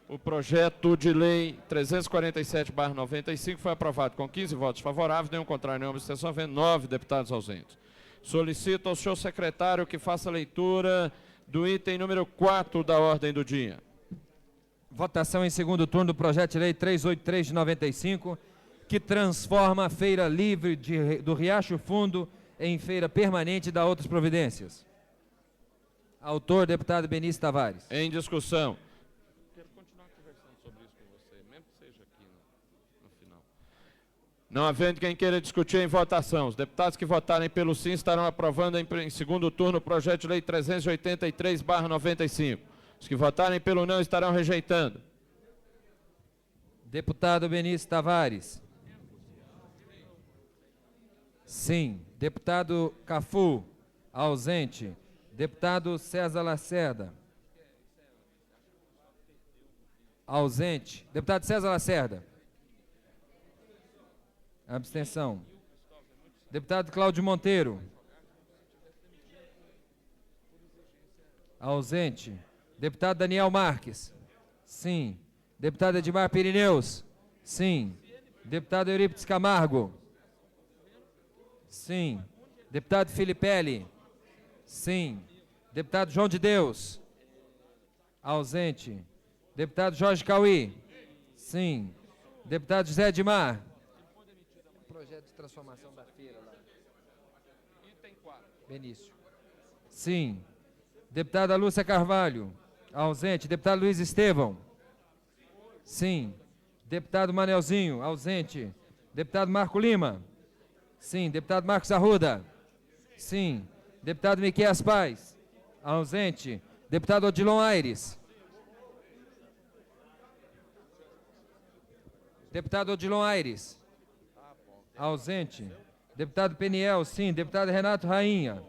O projeto de lei 347/95 foi aprovado com 15 votos favoráveis, nenhum contrário, nenhuma abstenção, havendo 9 deputados ausentes. Solicito ao senhor secretário que faça a leitura do item número 4 da ordem do dia. Votação em segundo turno do projeto de lei 383 de 95, que transforma a feira livre do Riacho Fundo em feira permanente e dá outras providências. Autor, deputado Benício Tavares. Em discussão. Quero continuar conversando sobre isso com você, mesmo que seja aqui no final. Não havendo quem queira discutir em votação, os deputados que votarem pelo sim estarão aprovando em segundo turno o projeto de lei 383/95. Os que votarem pelo não estarão rejeitando. Deputado Benício Tavares. Sim. Deputado Cafu. Ausente. Deputado César Lacerda. Ausente. Deputado César Lacerda. Abstenção. Deputado Cláudio Monteiro. Ausente. Deputado Daniel Marques. Sim. Deputado Edmar Pirineus. Sim. Deputado Eurípides Camargo. Sim. Deputado Filipelli. Sim. Deputado João de Deus. Ausente. Deputado Jorge Cauí. Sim. Deputado José Edmar. Projeto de transformação da feira lá. Item 4. Benício. Sim. Deputada Lúcia Carvalho. Ausente. Deputado Luiz Estevão. Sim. Deputado Manelzinho. Ausente. Deputado Marco Lima. Sim. Deputado Marcos Arruda. Sim. Deputado Miqueias Paz. Ausente. Deputado Odilon Aires. Deputado Odilon Aires. Ausente. Deputado Peniel. Sim. Deputado Renato Rainha.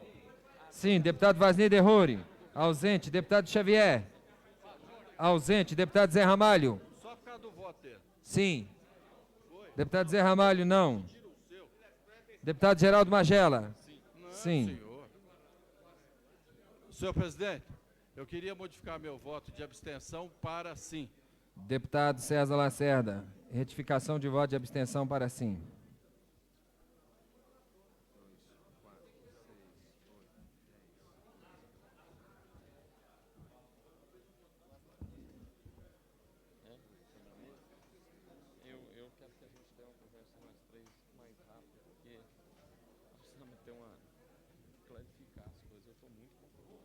Sim. Deputado Vasni Derrori. Ausente. Deputado Xavier. Ausente. Deputado Zé Ramalho. Só por causa do voto dele. Sim. Deputado Zé Ramalho, não. Deputado Geraldo Magela. Sim. Senhor. Senhor presidente, eu queria modificar meu voto de abstenção para sim. Deputado César Lacerda. Retificação de voto de abstenção para sim. Eu quero que a gente tenha uma conversa nós três mais rápido, porque precisamos ter clarificar as coisas. Eu estou muito confuso.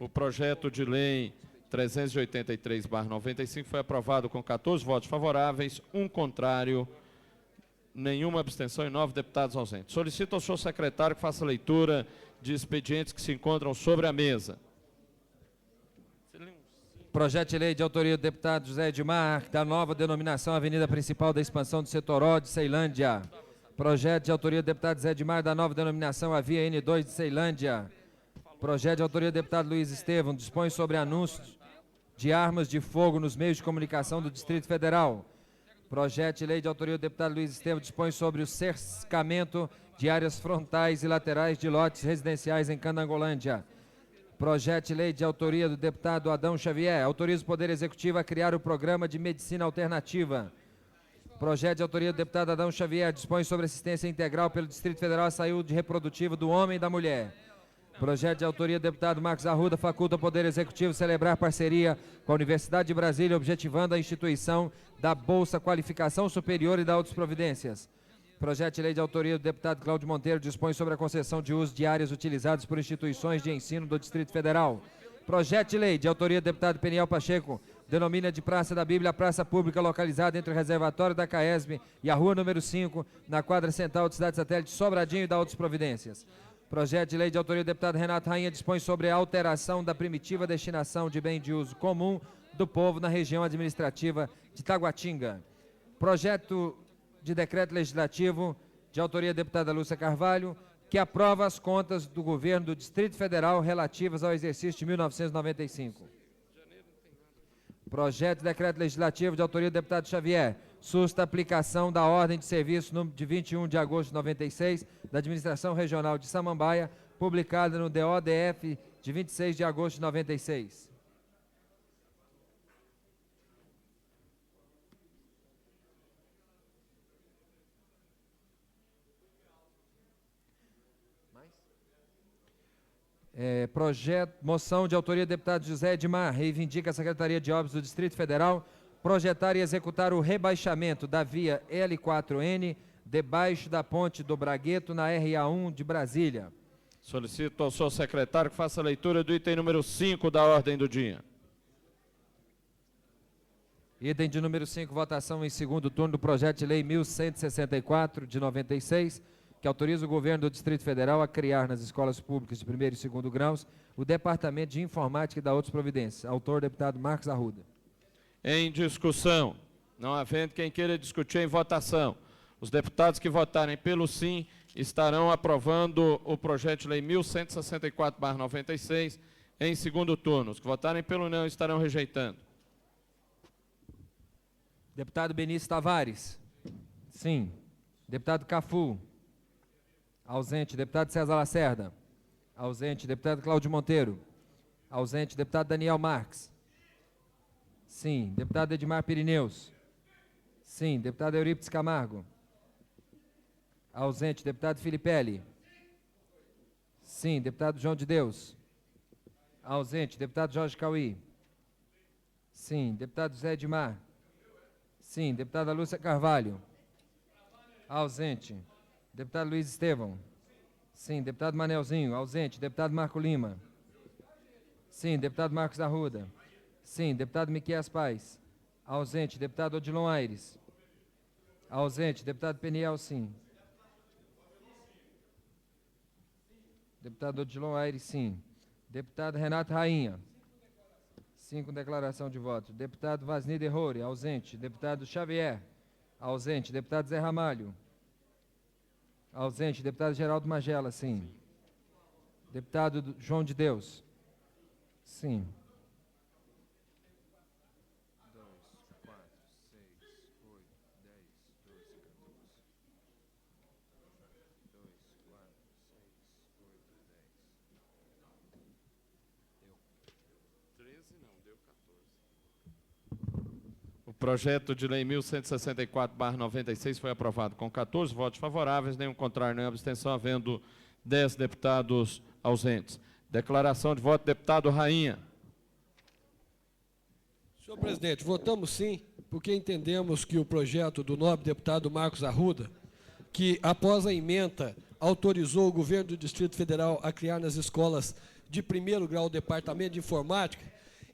O projeto de lei 383/95 foi aprovado com 14 votos favoráveis, um contrário, nenhuma abstenção e 9 deputados ausentes. Solicito ao senhor secretário que faça a leitura de expedientes que se encontram sobre a mesa. Projeto de lei de autoria do deputado José Edmar, da nova denominação Avenida Principal da Expansão do Setor O de Ceilândia. Projeto de autoria do deputado José Edmar, da nova denominação a Via N2 de Ceilândia. Projeto de autoria do deputado Luiz Estevão, dispõe sobre anúncios de armas de fogo nos meios de comunicação do Distrito Federal. Projeto de lei de autoria do deputado Luiz Estevão, dispõe sobre o cercamento de áreas frontais e laterais de lotes residenciais em Candangolândia. Projeto de lei de autoria do deputado Adão Xavier. Autoriza o Poder Executivo a criar o Programa de Medicina Alternativa. Projeto de autoria do deputado Adão Xavier. Dispõe sobre assistência integral pelo Distrito Federal à saúde reprodutiva do homem e da mulher. Projeto de autoria do deputado Marcos Arruda. Faculta o Poder Executivo celebrar parceria com a Universidade de Brasília, objetivando a instituição da Bolsa Qualificação Superior e da outras providências. Projeto de lei de autoria do deputado Cláudio Monteiro dispõe sobre a concessão de uso de áreas utilizadas por instituições de ensino do Distrito Federal. Projeto de lei de autoria do deputado Peniel Pacheco denomina de Praça da Bíblia a praça pública localizada entre o reservatório da CAESB e a rua número 5, na quadra central de Cidade Satélite Sobradinho e da outras providências. Projeto de lei de autoria do deputado Renato Rainha dispõe sobre a alteração da primitiva destinação de bem de uso comum do povo na região administrativa de Taguatinga. Projeto de decreto legislativo de autoria da deputada Lúcia Carvalho, que aprova as contas do governo do Distrito Federal relativas ao exercício de 1995. Projeto de decreto legislativo de autoria do deputado Xavier, susta a aplicação da ordem de serviço número de 21 de agosto de 96 da Administração Regional de Samambaia, publicada no DODF de 26 de agosto de 96. Moção de autoria do deputado José Edmar, reivindica a Secretaria de Obras do Distrito Federal projetar e executar o rebaixamento da via L4N debaixo da ponte do Bragueto na RA1 de Brasília. Solicito ao senhor secretário que faça a leitura do item número 5 da ordem do dia. Item de número 5, votação em segundo turno do projeto de lei 1164 de 96, que autoriza o governo do Distrito Federal a criar nas escolas públicas de primeiro e segundo graus o Departamento de Informática e da outras providências. Autor, deputado Marcos Arruda. Em discussão, não havendo quem queira discutir em votação, os deputados que votarem pelo sim estarão aprovando o projeto de lei 1164/96 em segundo turno. Os que votarem pelo não estarão rejeitando. Deputado Benício Tavares. Sim. Deputado Cafu. Ausente. Deputado César Lacerda. Ausente. Deputado Cláudio Monteiro. Ausente. Deputado Daniel Marques. Sim. Deputado Edmar Pirineus. Sim. Deputado Eurípides Camargo. Ausente. Deputado Filipelli. Sim. Deputado João de Deus. Ausente. Deputado Jorge Cauí. Sim. Deputado Zé Edmar. Sim. Deputada Lúcia Carvalho. Ausente. Deputado Luiz Estevão. Sim. Deputado Manelzinho. Ausente. Deputado Marco Lima. Sim. Deputado Marcos Arruda. Sim. Deputado Miqueias Paz. Ausente. Deputado Odilon Aires. Ausente. Deputado Peniel, sim. Deputado Odilon Aires, sim. Deputado Renato Rainha. 5 declaração de voto. Deputado Vasni Derrore, ausente. Deputado Xavier, ausente. Deputado Zé Ramalho, ausente. Deputado Geraldo Magela, sim. Deputado João de Deus, sim. 2, 4, 6, 8, 10, 12, 14. 2, 4, 6, 8, 10. Deu 13, não, deu 14. O projeto de lei 1164/96 foi aprovado com 14 votos favoráveis, nenhum contrário, nenhuma abstenção, havendo 10 deputados ausentes. Declaração de voto, deputado Rainha. Senhor presidente, votamos sim, porque entendemos que o projeto do nobre deputado Marcos Arruda, que após a ementa autorizou o governo do Distrito Federal a criar nas escolas de primeiro grau o Departamento de Informática,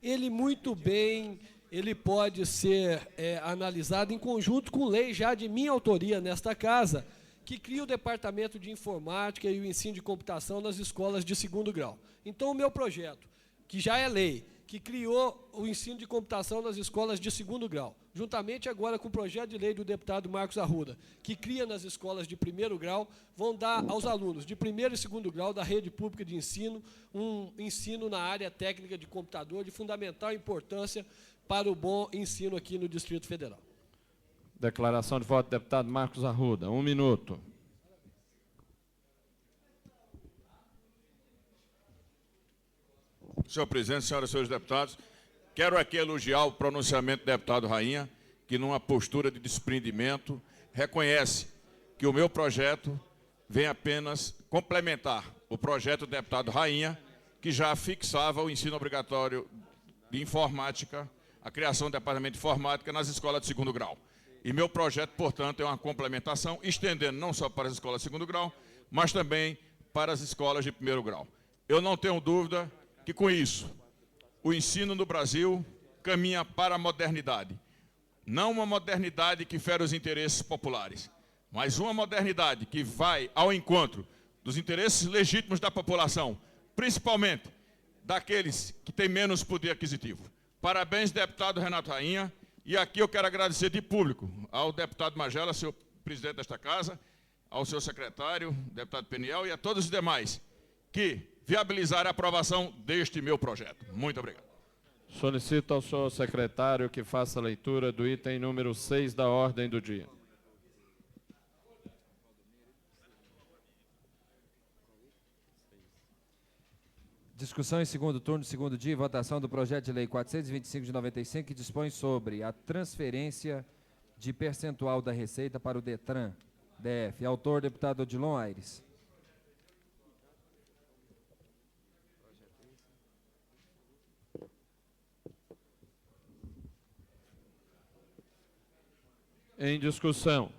ele muito bem, ele pode ser analisado em conjunto com lei já de minha autoria nesta casa, que cria o Departamento de Informática e o ensino de computação nas escolas de segundo grau. Então, o meu projeto, que já é lei, que criou o ensino de computação nas escolas de segundo grau, juntamente agora com o projeto de lei do deputado Marcos Arruda, que cria nas escolas de primeiro grau, vão dar aos alunos de primeiro e segundo grau da rede pública de ensino, um ensino na área técnica de computador de fundamental importância para o bom ensino aqui no Distrito Federal. Declaração de voto, deputado Marcos Arruda. 1 minuto. Senhor presidente, senhoras e senhores deputados, quero aqui elogiar o pronunciamento do deputado Rainha, que numa postura de desprendimento reconhece que o meu projeto vem apenas complementar o projeto do deputado Rainha, que já fixava o ensino obrigatório de informática, a criação do departamento de informática nas escolas de segundo grau. E meu projeto, portanto, é uma complementação, estendendo não só para as escolas de segundo grau, mas também para as escolas de primeiro grau. Eu não tenho dúvida que, com isso, o ensino no Brasil caminha para a modernidade. Não uma modernidade que fere os interesses populares, mas uma modernidade que vai ao encontro dos interesses legítimos da população, principalmente daqueles que têm menos poder aquisitivo. Parabéns, deputado Renato Rainha, e aqui eu quero agradecer de público ao deputado Magela, seu presidente desta casa, ao seu secretário, deputado Peniel, e a todos os demais que viabilizaram a aprovação deste meu projeto. Muito obrigado. Solicito ao senhor secretário que faça a leitura do item número 6 da ordem do dia. Discussão em segundo turno, segundo dia e votação do projeto de lei 425 de 95, que dispõe sobre a transferência de percentual da receita para o DETRAN, DF. Autor, deputado Odilon Aires. Em discussão.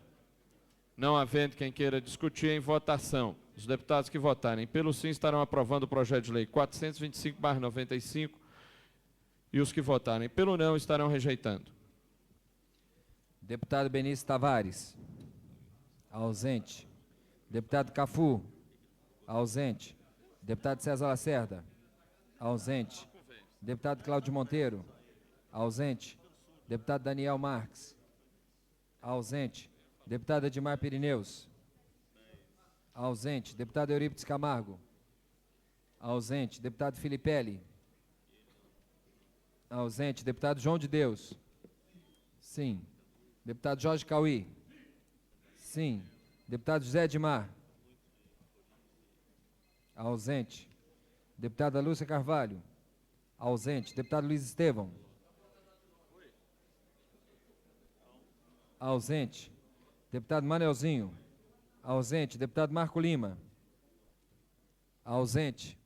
Não havendo quem queira discutir, em votação. Os deputados que votarem pelo sim estarão aprovando o projeto de lei 425/95 e os que votarem pelo não estarão rejeitando. Deputado Benício Tavares. Ausente. Deputado Cafu. Ausente. Deputado César Lacerda. Ausente. Deputado Cláudio Monteiro. Ausente. Deputado Daniel Marques. Ausente. Deputado Edmar Pirineus. Ausente. Deputado Eurípides Camargo. Ausente. Deputado Filipelli. Ausente. Deputado João de Deus. Sim. Deputado Jorge Cauí. Sim. Deputado José Edmar. Ausente. Deputada Lúcia Carvalho. Ausente. Deputado Luiz Estevão. Ausente. Deputado Manelzinho. Ausente. Deputado Marco Lima. Ausente.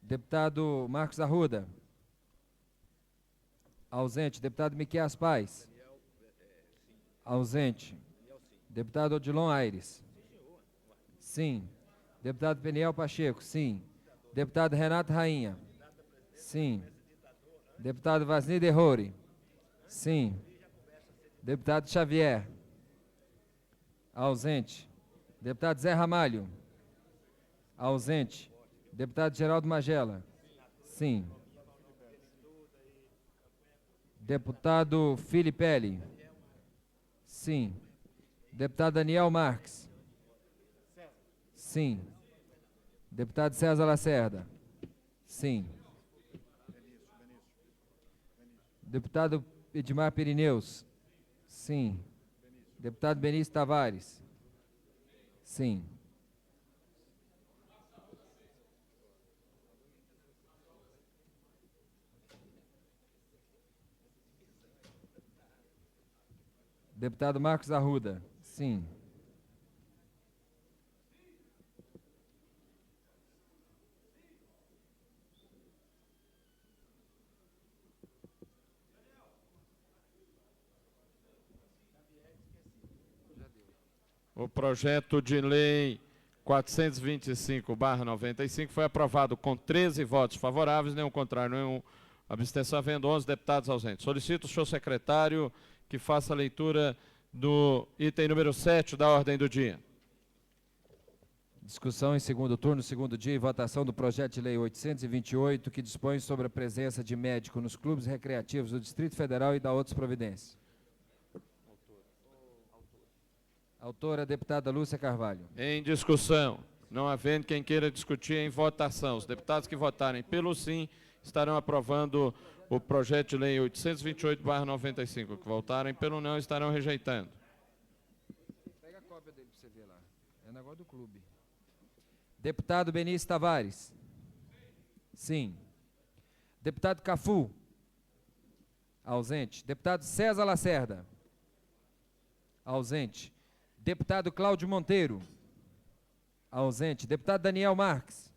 Deputado Marcos Arruda. Ausente. Deputado Miqueias Paz. Ausente. Deputado Odilon Aires. Sim. Deputado Peniel Pacheco. Sim. Deputado Renato Rainha. Sim. Deputado Vasni Derrori. Sim. Deputado Xavier. Ausente. Deputado Zé Ramalho. Ausente. Deputado Geraldo Magela. Sim. Deputado Filipelli. Sim. Deputado Daniel Marques. Sim. Deputado César Lacerda. Sim. Deputado Edmar Pirineus. Sim. Deputado Benício Tavares. Sim. Deputado Marcos Arruda. Sim. O projeto de lei 425/95 foi aprovado com 13 votos favoráveis, nenhum contrário, nenhum abstenção, havendo 11 deputados ausentes. Solicito o senhor secretário que faça a leitura do item número 7 da ordem do dia. Discussão em segundo turno, segundo dia e votação do projeto de lei 828, que dispõe sobre a presença de médico nos clubes recreativos do Distrito Federal e da outras providências. Autora, a deputada Lúcia Carvalho. Em discussão. Não havendo quem queira discutir, em votação. Os deputados que votarem pelo sim estarão aprovando o projeto de lei 828/95. Que votarem pelo não estarão rejeitando. Pega a cópia dele para você ver lá. É negócio do clube. Deputado Benício Tavares. Sim. Deputado Cafu. Ausente. Deputado César Lacerda. Ausente. Deputado Cláudio Monteiro. Ausente. Deputado Daniel Marques.